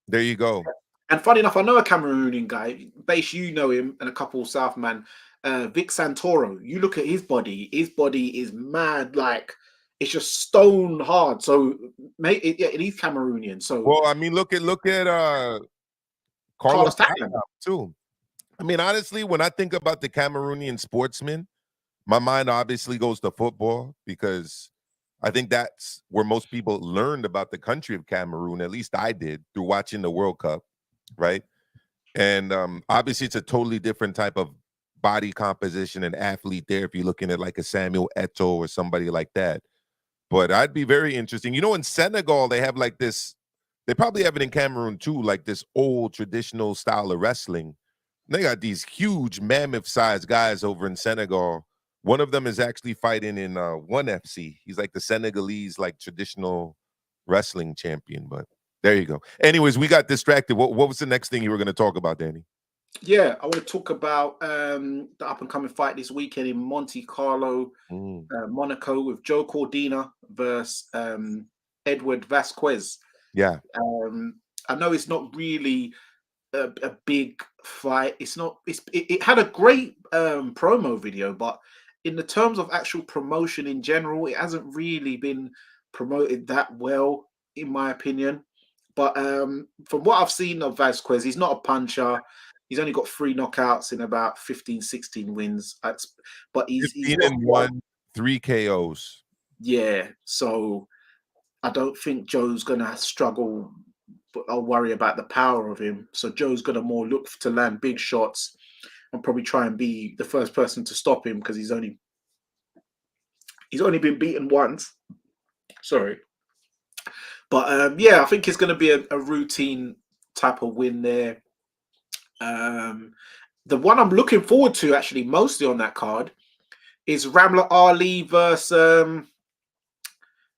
There you go. And funny enough, I know a Cameroonian guy, Base, you know him, and a couple of Southman, Vic Santoro. You look at his body is mad, like it's just stone hard. So, mate, he's Cameroonian. So, well, I mean, look at Carlos Takam too. I mean, honestly, when I think about the Cameroonian sportsman, my mind obviously goes to football because I think that's where most people learned about the country of Cameroon. At least I did through watching the World Cup, right? And obviously, it's a totally different type of body composition and athlete there if you're looking at like a Samuel Eto'o or somebody like that. But I'd be very interesting. In Senegal, they have like this, they probably have it in Cameroon too, like this old traditional style of wrestling. They got these huge mammoth-sized guys over in Senegal. One of them is actually fighting in ONE FC. He's like the Senegalese, like traditional wrestling champion. But there you go. Anyways, we got distracted. What was the next thing you were going to talk about, Danny? Yeah, I want to talk about the up-and-coming fight this weekend in Monte Carlo, Monaco, with Joe Cordina versus Edward Vasquez. Yeah. I know it's not really a big fight. It had a great promo video, but in the terms of actual promotion in general, it hasn't really been promoted that well, in my opinion. But from what I've seen of Vasquez, he's not a puncher. He's only got 3 knockouts in about 15, 16 wins. But he's 1, 3 KOs. Yeah, so I don't think Joe's gonna struggle. But I'll worry about the power of him. So Joe's gonna more look to land big shots and probably try and be the first person to stop him because he's only been beaten once. Sorry. But yeah, I think it's going to be a routine type of win there. The one I'm looking forward to, actually, mostly on that card, is Ramla Ali versus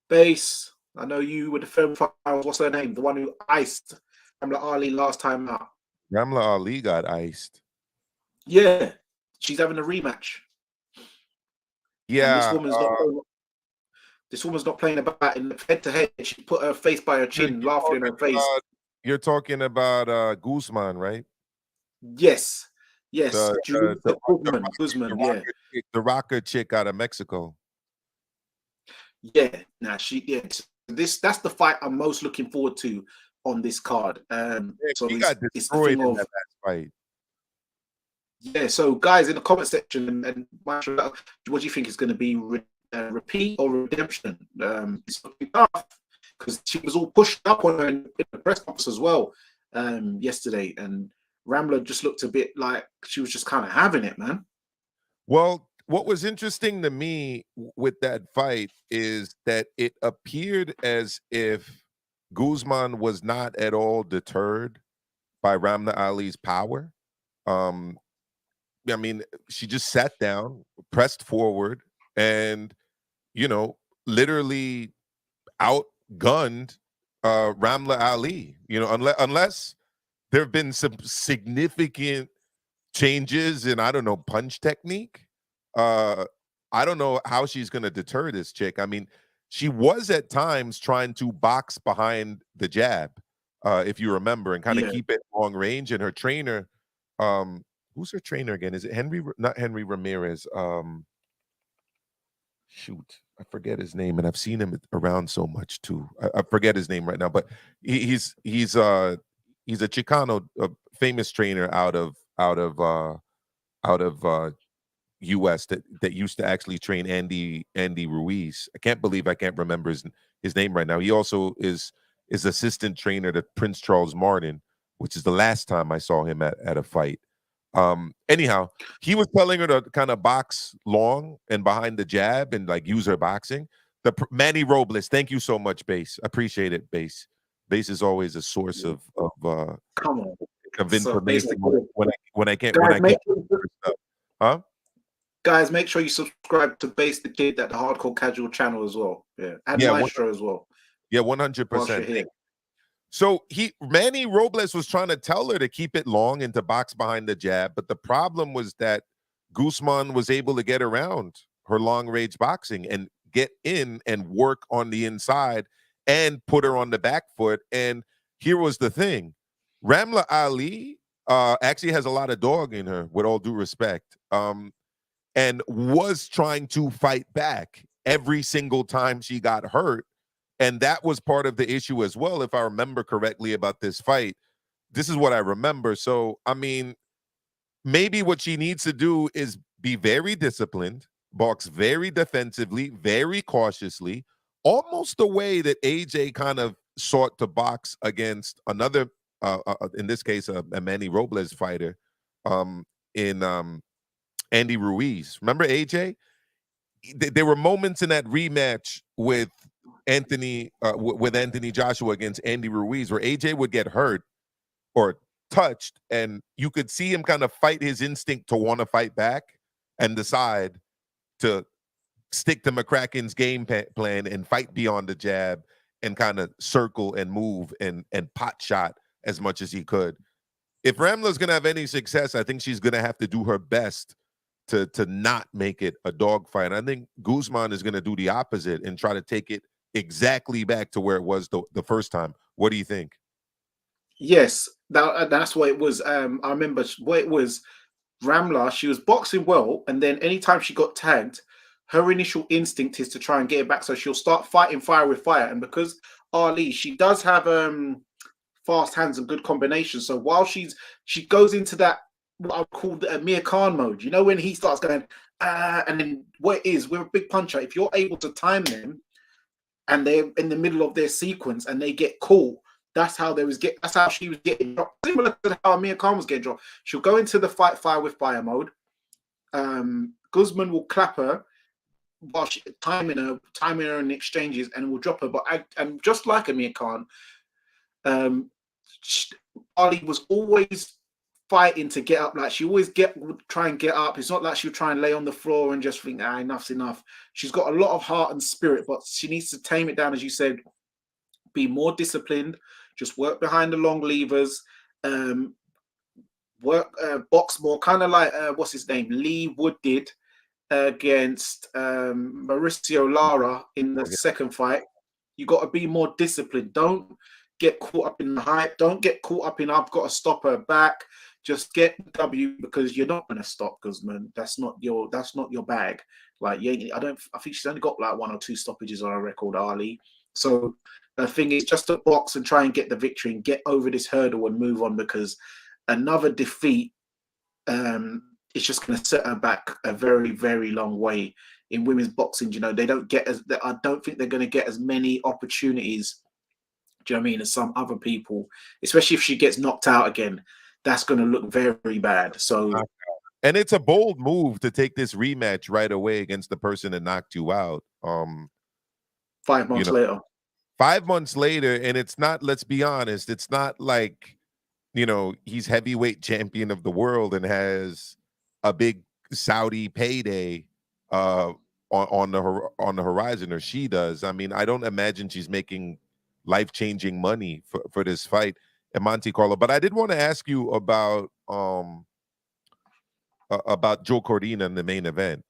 Base. I know you with the film files. What's her name? The one who iced Ramla Ali last time out. Ramla Ali got iced. Yeah, she's having a rematch. Yeah, and this woman's not playing about in head to head. She put her face by her chin, laughing in her face. You're talking about Guzman, right? Yes, The Guzman, yeah. The rocker chick out of Mexico. Yeah, that's the fight I'm most looking forward to on this card. So he got destroyed in that last fight. Yeah, so guys in the comment section, and what do you think is going to be repeat or redemption? It's looking tough because she was all pushed up on her in the press conference as well yesterday, and Ramla just looked a bit like she was just kind of having it, man. Well, what was interesting to me with that fight is that it appeared as if Guzman was not at all deterred by Ramla Ali's power. I mean, she just sat down, pressed forward, and literally outgunned Ramla Ali. Unless there have been some significant changes in, I don't know, punch technique. I don't know how she's going to deter this chick. I mean, she was at times trying to box behind the jab, if you remember, and kind of keep it long range. And her trainer, who's her trainer again? Is it Henry? Not Henry Ramirez. Shoot, I forget his name, and I've seen him around so much too. I forget his name right now, but he's a Chicano, famous trainer out of U.S. that used to actually train Andy Ruiz. I can't believe I can't remember his name right now. He also is assistant trainer to Prince Charles Martin, which is the last time I saw him at a fight. Anyhow, he was telling her to kind of box long and behind the jab and like use her boxing. Manny Robles, thank you so much, Base. Appreciate it, Base. Base is always a source of information when I can't stuff. Huh? Guys, make sure you subscribe to Base the Kid at the Hardcore Casual channel as well. Yeah, and Maestro as well. Yeah, 100%. So Manny Robles was trying to tell her to keep it long and to box behind the jab, but the problem was that Guzman was able to get around her long range boxing and get in and work on the inside and put her on the back foot. And here was the thing: Ramla Ali actually has a lot of dog in her, with all due respect, and was trying to fight back every single time she got hurt. And that was part of the issue as well, if I remember correctly about this fight. This is what I remember. So, I mean, maybe what she needs to do is be very disciplined, box very defensively, very cautiously, almost the way that AJ kind of sought to box against another, in this case, a Manny Robles fighter, in Andy Ruiz. Remember AJ? There were moments in that rematch with Anthony Joshua against Andy Ruiz where AJ would get hurt or touched, and you could see him kind of fight his instinct to want to fight back and decide to stick to McCracken's game plan and fight beyond the jab and kind of circle and move and pot shot as much as he could. If Ramla's going to have any success, I think she's going to have to do her best to not make it a dogfight. I think Guzman is going to do the opposite and try to take it exactly back to where it was the first time. What do you think? Yes, that's what it was. I remember what it was. Ramla, she was boxing well, and then anytime she got tagged, her initial instinct is to try and get it back. So she'll start fighting fire with fire. And because Ali, she does have fast hands and good combinations. So while she goes into that, what I call the Amir Khan mode, when he starts going, and then what it is, we're a big puncher. If you're able to time them and they're in the middle of their sequence and they get caught, that's how she was getting dropped. Similar to how Amir Khan was getting dropped. She'll go into the fight fire with fire mode. Guzman will clap her. while timing her in exchanges, and will drop her. But and just like Amir Khan, Ali was always fighting to get up. Like she always would try and get up. It's not like she would try and lay on the floor and just think, enough's enough. She's got a lot of heart and spirit, but she needs to tame it down, as you said. Be more disciplined. Just work behind the long levers. Box more, kind of like what's his name, Lee Wood did against Mauricio Lara in the second fight. You got to be more disciplined. Don't get caught up in the hype. Don't get caught up in I've got to stop her back. Just get W, because you're not going to stop Guzman. That's not your bag. Like I think she's only got like 1 or 2 stoppages on her record, Ali. So the thing is just to box and try and get the victory and get over this hurdle and move on, because another defeat is just going to set her back a very, very long way in women's boxing. You know, they don't get I don't think they're going to get as many opportunities, do you know what I mean, as some other people, especially if she gets knocked out again. That's going to look very bad. So, and it's a bold move to take this rematch right away against the person that knocked you out. 5 months later. 5 months later, and it's not, let's be honest, it's not like, you know, he's heavyweight champion of the world and has a big Saudi payday on the horizon, or she does. I mean, I don't imagine she's making life-changing money for this fight in Monte Carlo. But I did want to ask you about Joe Cordina in the main event.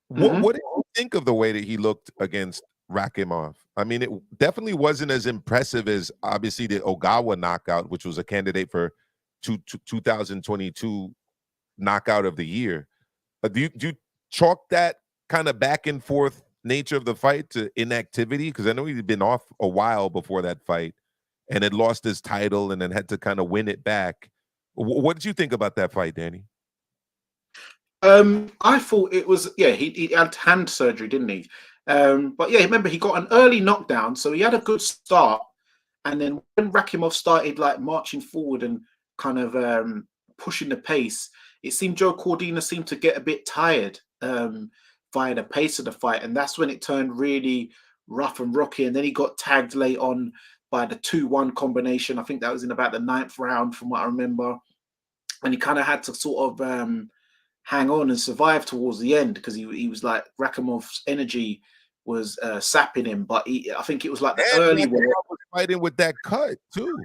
What did you think of the way that he looked against Rakhimov? I mean, it definitely wasn't as impressive as obviously the Ogawa knockout, which was a candidate for 2022 knockout of the year. Do you chalk that kind of back and forth nature of the fight to inactivity? Because I know he'd been off a while before that fight and had lost his title and then had to kind of win it back. What did you think about that fight, Danny? I thought it was, he had hand surgery, didn't he? But yeah, remember he got an early knockdown, so he had a good start. And then when Rakhimov started like marching forward and kind of pushing the pace, it seemed Joe Cordina seemed to get a bit tired via the pace of the fight, and that's when it turned really rough and rocky. And then he got tagged late on by the 2-1 combination. I think that was in about the 9th round, from what I remember. And he kind of had to sort of hang on and survive towards the end, because he was like, Rakhimov's energy was sapping him. But I think it was like the early work. Was fighting with that cut too.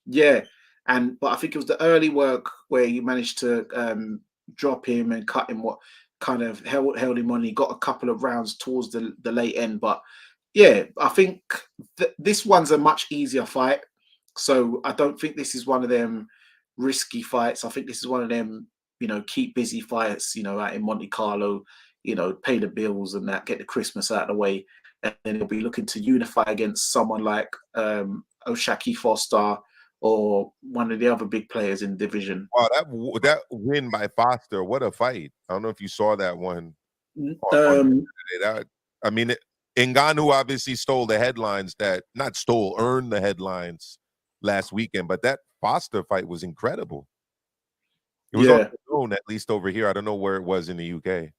Yeah, but I think it was the early work where you managed to drop him and cut him, what kind of held him on. He got a couple of rounds towards the late end. But yeah, I think this one's a much easier fight. So I don't think this is one of them risky fights. I think this is one of them, you know, keep busy fights, you know, out in Monte Carlo, you know, pay the bills and that, get the Christmas out of the way. And then he'll be looking to unify against someone like Oshaki Foster or one of the other big players in the division. Wow, that win by Foster, what a fight. I don't know if you saw that one. I mean, Ngannou obviously stole the headlines, earned the headlines last weekend, but that Foster fight was incredible. It was on the zone, at least over here. I don't know where it was in the UK.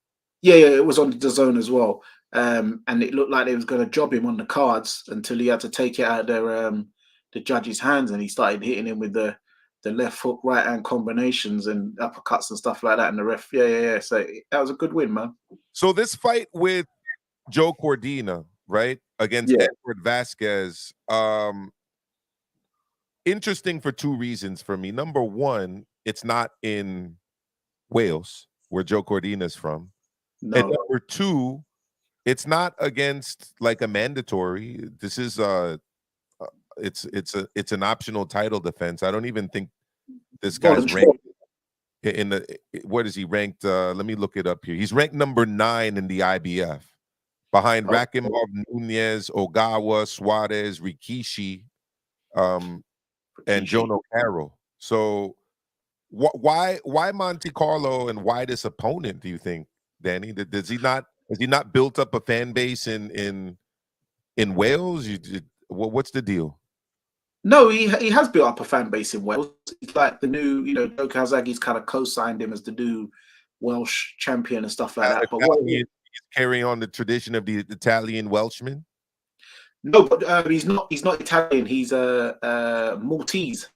Yeah, it was on the zone as well. And it looked like they was going to job him on the cards until he had to take it out of the judge's hands, and he started hitting him with the left hook, right hand combinations and uppercuts and stuff like that. And the ref, yeah. So that was a good win, man. So this fight with Joe Cordina, right, against Edward Vasquez, interesting for 2 reasons for me. Number one, it's not in Wales, where Joe Cordina is from. No. And number 2, it's not against like a mandatory. This is it's an optional title defense. I don't even think this guy's ranked in the, what is he ranked? Let me look it up here. He's ranked number 9 in the IBF, behind Rakhimov, Nunez, Ogawa, Suarez, Rikishi, and Jono Carroll. So why Monte Carlo, and why this opponent, do you think, Danny? Has he not built up a fan base in Wales? What's the deal? No, he has built up a fan base in Wales. It's like the new, you know, Joe Calzaghe's kind of co-signed him as the new Welsh champion and stuff like that. But he carrying on the tradition of the Italian Welshman? No, but he's not. He's not Italian. He's Maltese.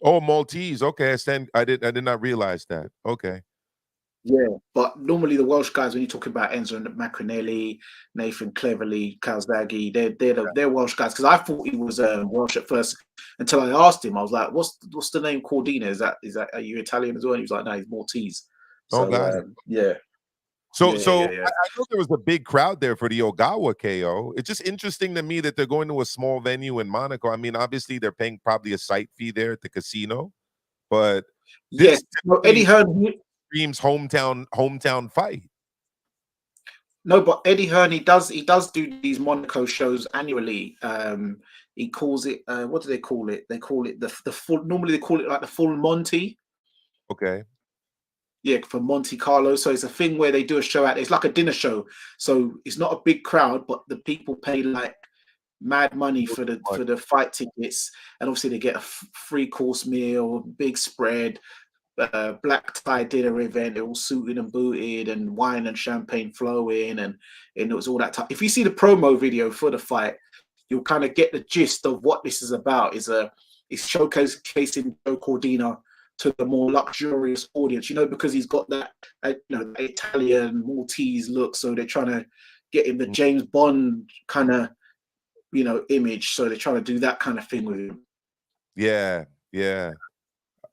Oh, Maltese. Okay, I did not realize that. Okay. Yeah, but normally the Welsh guys, when you're talking about Enzo Macronelli, Nathan Cleverley, Calzaghe, they're Welsh guys. Because I thought he was Welsh at first until I asked him. I was like, "What's the name Cordina? Is that are you Italian as well?" And he was like, "No, he's Maltese." Oh, So got it. yeah. So, Yeah. I know there was a big crowd there for the Ogawa KO. It's just interesting to me that they're going to a small venue in Monaco. I mean, obviously they're paying probably a site fee there at the casino, but Yes, no, Eddie Hearn dreams hometown fight. No, but Eddie Hearn, he does do these Monaco shows annually. He calls it what do they call it? They call it the full. Normally they call it like the full Monty. Okay. Yeah, for Monte Carlo. So it's a thing where they do a show out. It's like a dinner show. So it's not a big crowd, but the people pay like mad money for the fight tickets, and obviously they get a free course meal, big spread, black tie dinner event. They're all suited and booted, and wine and champagne flowing, and it was all that type. If you see the promo video for the fight, you'll kind of get the gist of what this is about. It's showcasing Joe Cordina to the more luxurious audience, because he's got that Italian Maltese look. So they're trying to get him the James Bond kind of image. So they're trying to do that kind of thing with him. Yeah.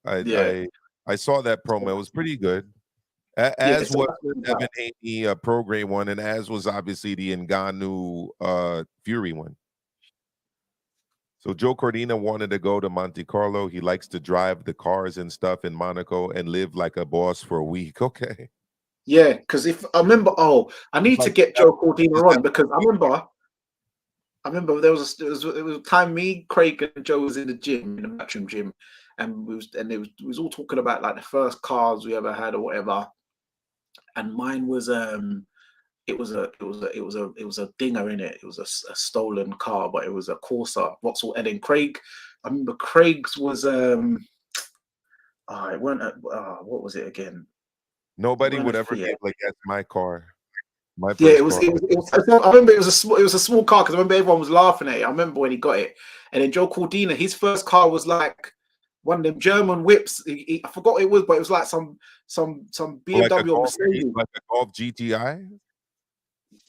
I saw that promo. It was pretty good. As was the Devin Haney pro-grade one, and as was obviously the Ngannou Fury one. So Joe Cordina wanted to go to Monte Carlo. He likes to drive the cars and stuff in Monaco and live like a boss for a week. Okay. Yeah, because if I remember, I need to get Joe Cordina on, because I remember there was a time me, Craig, and Joe was in the gym, in the Matchroom gym, and we was all talking about like the first cars we ever had or whatever, and mine was it was a dinger in it. It was a stolen car, but it was a Corsa Vauxhall. And then Craig, I remember Craig's was it weren't what was it again? Nobody would ever be able to guess my car. It was. I remember it was a small car, because I remember everyone was laughing at it. I remember when he got it, and then Joe Cordina, his first car was like one of them German whips. I forgot what it was, but it was like some BMW or Mercedes, like a Golf GTI.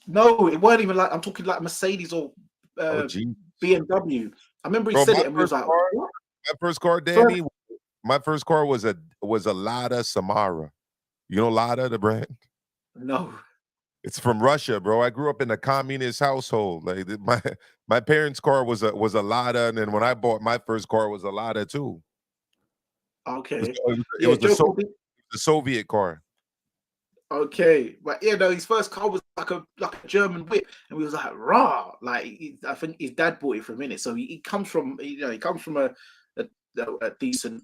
No, it weren't even like, I'm talking like Mercedes or BMW. I remember he said it, and we was like, what? My first car, Danny. My first car was a Lada Samara. You know Lada, the brand? No. It's from Russia, bro. I grew up in a communist household. Like my parents' car was a Lada, and then when I bought my first car was a Lada too. Okay. It was the Soviet car. Okay, but his first car was like a German whip, and we was like, rah! Like I think his dad bought it for a minute. So he comes from a decent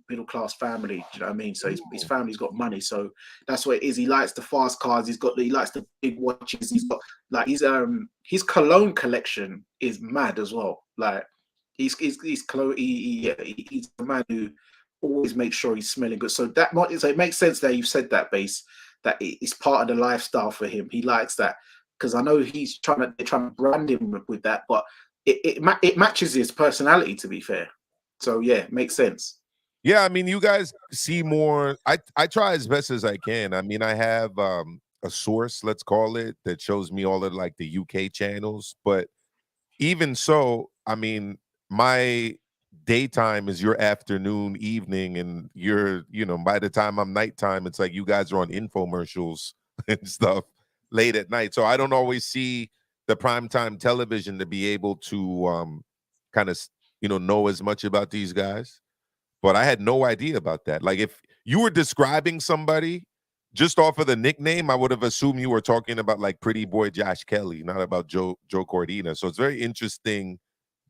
middle class family. Do you know what I mean? So his family's got money, so that's what it is. He likes the fast cars. He likes the big watches. He's got like his cologne collection is mad as well. Like he's a man who always makes sure he's smelling good. So it makes sense that you've said that, Base, that it's part of the lifestyle for him. He likes that, because I know he's trying to brand him with that, but it matches his personality, to be fair. So yeah, makes sense. Yeah, I mean, you guys see more. I try as best as I can. I mean, I have a source, let's call it, that shows me all of like the UK channels. But even so, I mean, my daytime is your afternoon, evening, and by the time I'm nighttime, it's like you guys are on infomercials and stuff late at night. So I don't always see the primetime television to be able to kind of know as much about these guys. But I had no idea about that. Like, if you were describing somebody just off of the nickname, I would have assumed you were talking about like Pretty Boy Josh Kelly, not about Joe Cordina. So it's very interesting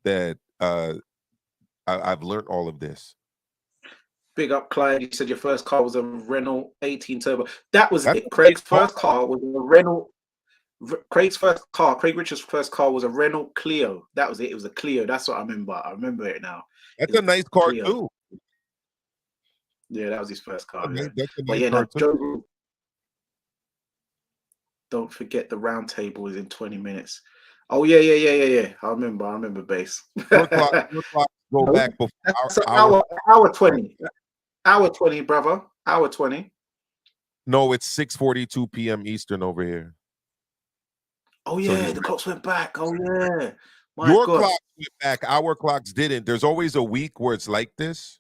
that I've learned all of this. Big up, Clyde. You said your first car was a Renault 18 Turbo. That was it. Craig's first car was a Renault. Craig Richards' first car was a Renault Clio. That was it. It was a Clio. That's what I remember. I remember it now. That's a nice car too. Yeah, that was his first car. That's a nice car too. Don't forget the round table is in 20 minutes. Oh yeah. I remember base. Your clock go No, back before that's an our hour 20. Hour 20, brother. Hour 20. No, it's 6:42 p.m. Eastern over here. Oh So yeah, the clocks went back. Oh yeah. My your God. clock went back, our clocks didn't. There's always a week where it's like this,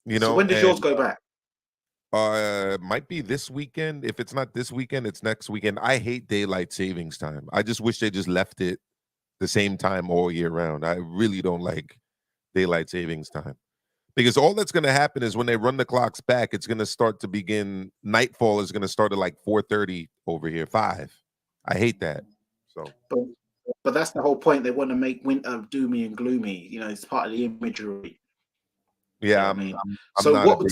So when does yours and go back? might be this weekend. If it's not this weekend, it's next weekend. I hate daylight savings time. I just wish they just left it the same time all year round. I really don't like daylight savings time. Because all that's going to happen is when they run the clocks back, it's going to start to begin. Nightfall is going to start at like 4:30 over here, 5. I hate that. So, but that's the whole point. They want to make winter doomy and gloomy. You know, it's part of the imagery. yeah, You know I'm not a big.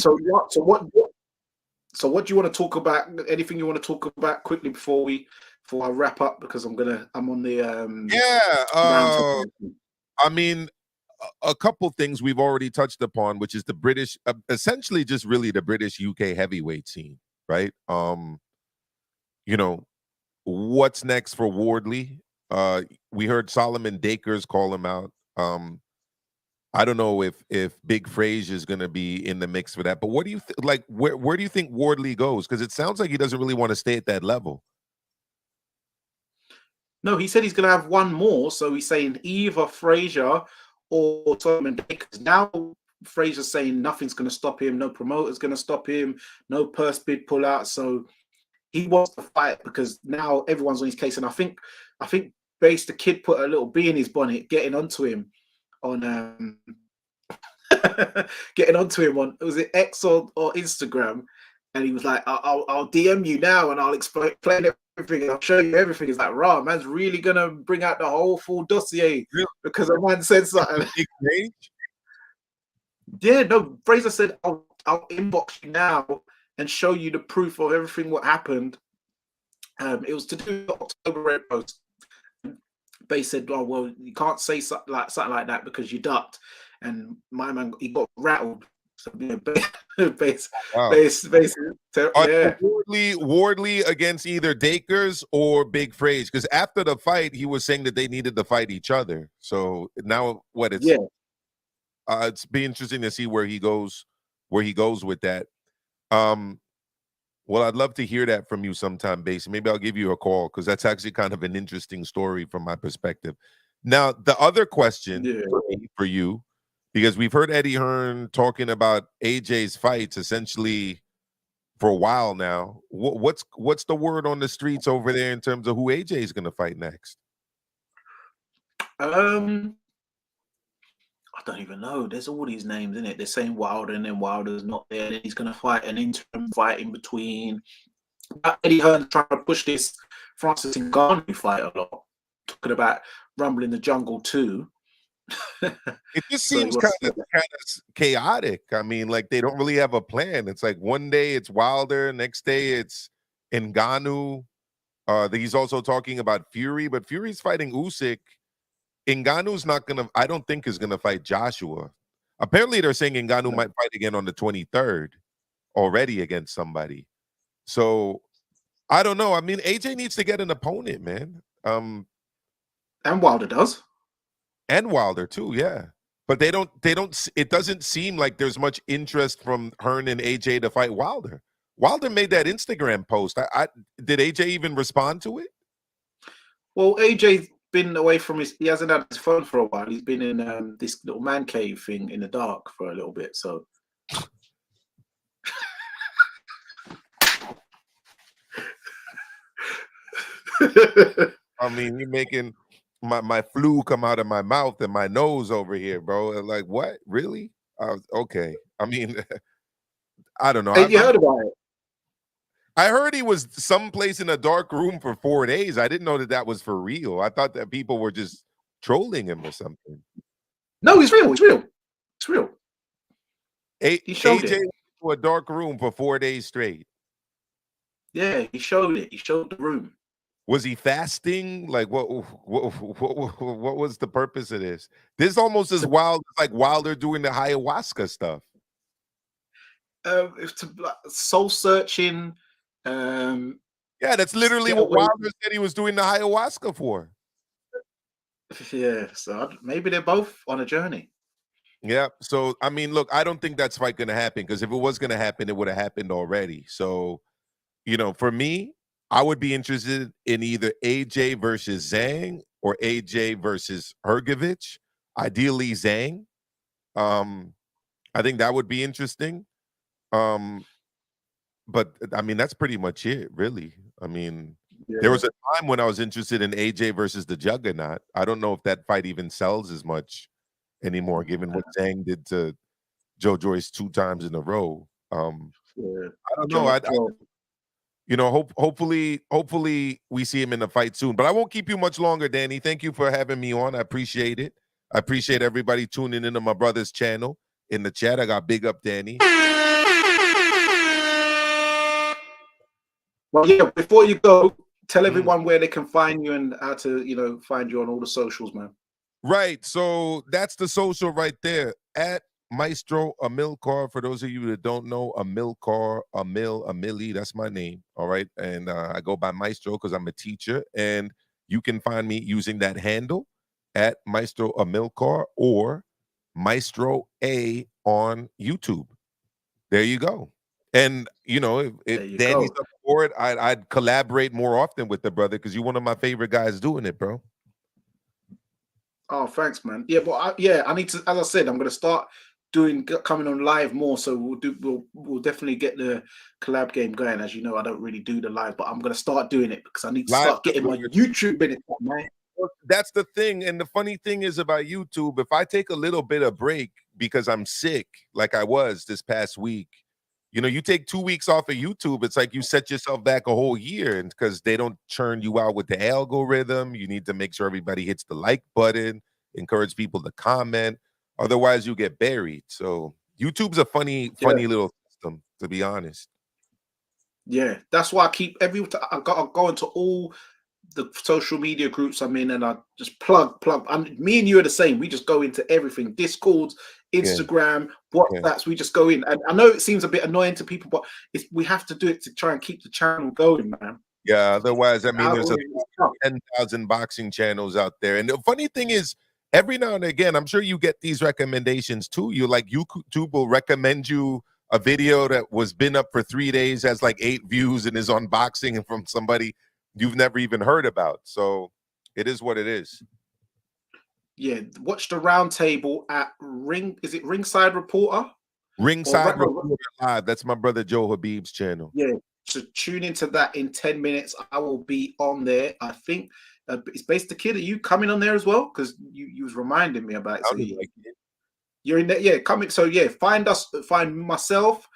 So what do you want to talk about? Anything you want to talk about quickly before I wrap up? Because I'm on the I mean, a couple things we've already touched upon, which is the British, essentially just really the British UK heavyweight scene, right? You know, what's next for Wardley? We heard Solomon Dakers call him out. I don't know if Big Frazier is going to be in the mix for that. But what do you like? Where do you think Wardley goes? Because it sounds like he doesn't really want to stay at that level. No, he said he's going to have one more. So he's saying either Frazier or Solomon Dakers. Now Frazier's saying nothing's going to stop him. No promoter's going to stop him. No purse bid pull out. So he wants to fight because now everyone's on his case. And I think Base the Kid put a little bee in his bonnet, getting onto him on was it X or Instagram, and he was like, I'll DM you now and I'll explain everything and I'll show you everything. It's like, rah, man's really gonna bring out the whole full dossier because a man said something. Yeah, no, Fraser said I'll inbox you now and show you the proof of everything what happened. It was to do the October Red Post. Base said, "Oh well, you can't say something like that because you ducked." And my man, he got rattled. So Base, yeah. Wardley against either Dakers or Big Frazier, because after the fight, he was saying that they needed to fight each other. So now, it's be interesting to see where he goes with that. Well, I'd love to hear that from you sometime, Base. Maybe I'll give you a call because that's actually kind of an interesting story from my perspective. Now, the other question for you, because we've heard Eddie Hearn talking about AJ's fights essentially for a while now. What's the word on the streets over there in terms of who AJ is going to fight next? I don't even know. There's all these names in it. They're saying Wilder, and then Wilder's not there. And he's going to fight an interim fight in between. Eddie Hearn's trying to push this Francis Ngannou fight a lot, talking about Rumble in the Jungle too. It just seems kind of chaotic. I mean, like they don't really have a plan. It's like one day it's Wilder, next day it's Ngannou. He's also talking about Fury, but Fury's fighting Usyk. Ngannou's not gonna. I don't think is gonna fight Joshua. Apparently, they're saying Ngannou might fight again on the 23rd already against somebody. So I don't know. I mean, AJ needs to get an opponent, man. And Wilder does. And Wilder too, yeah. But they don't. It doesn't seem like there's much interest from Hearn and AJ to fight Wilder. Wilder made that Instagram post. Did AJ even respond to it? Well, AJ's been away from he hasn't had his phone for a while. He's been in this little man cave thing in the dark for a little bit. So I mean, you're making my flu come out of my mouth and my nose over here, bro. Like, what? Really? Okay. I mean, I don't know. Have you heard about it? I heard he was someplace in a dark room for 4 days. I didn't know that was for real. I thought that people were just trolling him or something. No, it's real. It's real. It's real. He showed AJ went to a dark room for 4 days straight. Yeah, he showed it. He showed the room. Was he fasting? Like, what was the purpose of this? This is almost as wild as like Wilder doing the ayahuasca stuff. It's soul searching. Yeah, that's literally Get what away. Wilder said he was doing the ayahuasca for. Yeah, so maybe they're both on a journey. Yeah. So I mean, look, I don't think that's fight going to happen, because if it was going to happen, it would have happened already. So, you know, for me, I would be interested in either AJ versus Zhang or AJ versus Hergovich. Ideally, Zhang. I think that would be interesting. Um, but I mean, that's pretty much it, really. I mean, there Yeah. was a time when I was interested in AJ versus the Juggernaut. I don't know if that fight even sells as much anymore, given what Zhang did to Joe Joyce 2 times in a row. Yeah. I don't know. Joe, Joe. You know, hopefully we see him in the fight soon. But I won't keep you much longer, Danny. Thank you for having me on. I appreciate it. I appreciate everybody tuning into my brother's channel. In the chat, I got big up Danny. Well, yeah, before you go, tell everyone where they can find you and how to, find you on all the socials, man. Right. So that's the social right there. At Maestro Amilcar. For those of you that don't know, Amillie, that's my name. All right. And I go by Maestro because I'm a teacher. And you can find me using that handle at Maestro Amilcar or Maestro A on YouTube. There you go. And you know, if Danny's up for it, I'd collaborate more often with the brother, because you're one of my favorite guys doing it, bro. Oh, thanks, man. Yeah, but I need to. As I said, I'm going to start coming on live more. So we'll definitely get the collab game going. As you know, I don't really do the live, but I'm going to start doing it because I need to start getting my YouTube in it, man. That's the thing. And the funny thing is about YouTube, if I take a little bit of break because I'm sick, like I was this past week, you know, you take 2 weeks off of YouTube, it's like you set yourself back a whole year, and because they don't churn you out with the algorithm. You need to make sure everybody hits the like button, encourage people to comment. Otherwise, you get buried. So YouTube's a funny little system, to be honest. Yeah, that's why I keep I go into all the social media groups I'm in, and I just plug. And me and you are the same. We just go into everything: Discords, Instagram, WhatsApps. We just go in. And I know it seems a bit annoying to people, but we have to do it to try and keep the channel going, man. Yeah. Otherwise, I mean, there's 10,000 boxing channels out there, and the funny thing is, every now and again, I'm sure you get these recommendations too. You like YouTube will recommend you a video that was been up for 3 days, has like 8 views, and is unboxing and from somebody you've never even heard about. So it is what it is. Yeah, watch the round table at Is it Ringside Reporter? Ringside Reporter Live. That's my brother Joe Habib's channel. Yeah, so tune into that in 10 minutes. I will be on there. I think it's Based the Kid. Are you coming on there as well? Because you was reminding me about it. So you're in there, yeah. Coming. So yeah, find myself,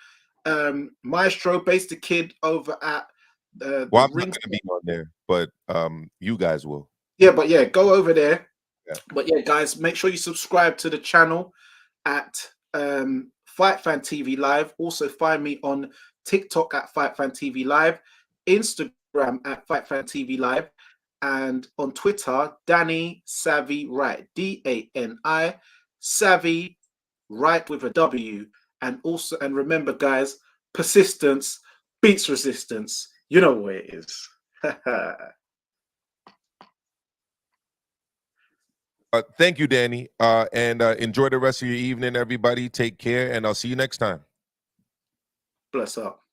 Maestro, Based the Kid over at well, I'm not going to be on there, but you guys will. Yeah, but yeah, go over there. Yeah. But yeah, guys, make sure you subscribe to the channel at Fight Fan TV Live. Also find me on TikTok at Fight Fan TV Live, Instagram at Fight Fan TV Live, and on Twitter, Danny Savvy Right, DANI Savvy Right with a W. And remember, guys, persistence beats resistance. You know where it is. Thank you, Danny. And enjoy the rest of your evening, everybody. Take care, and I'll see you next time. Bless up.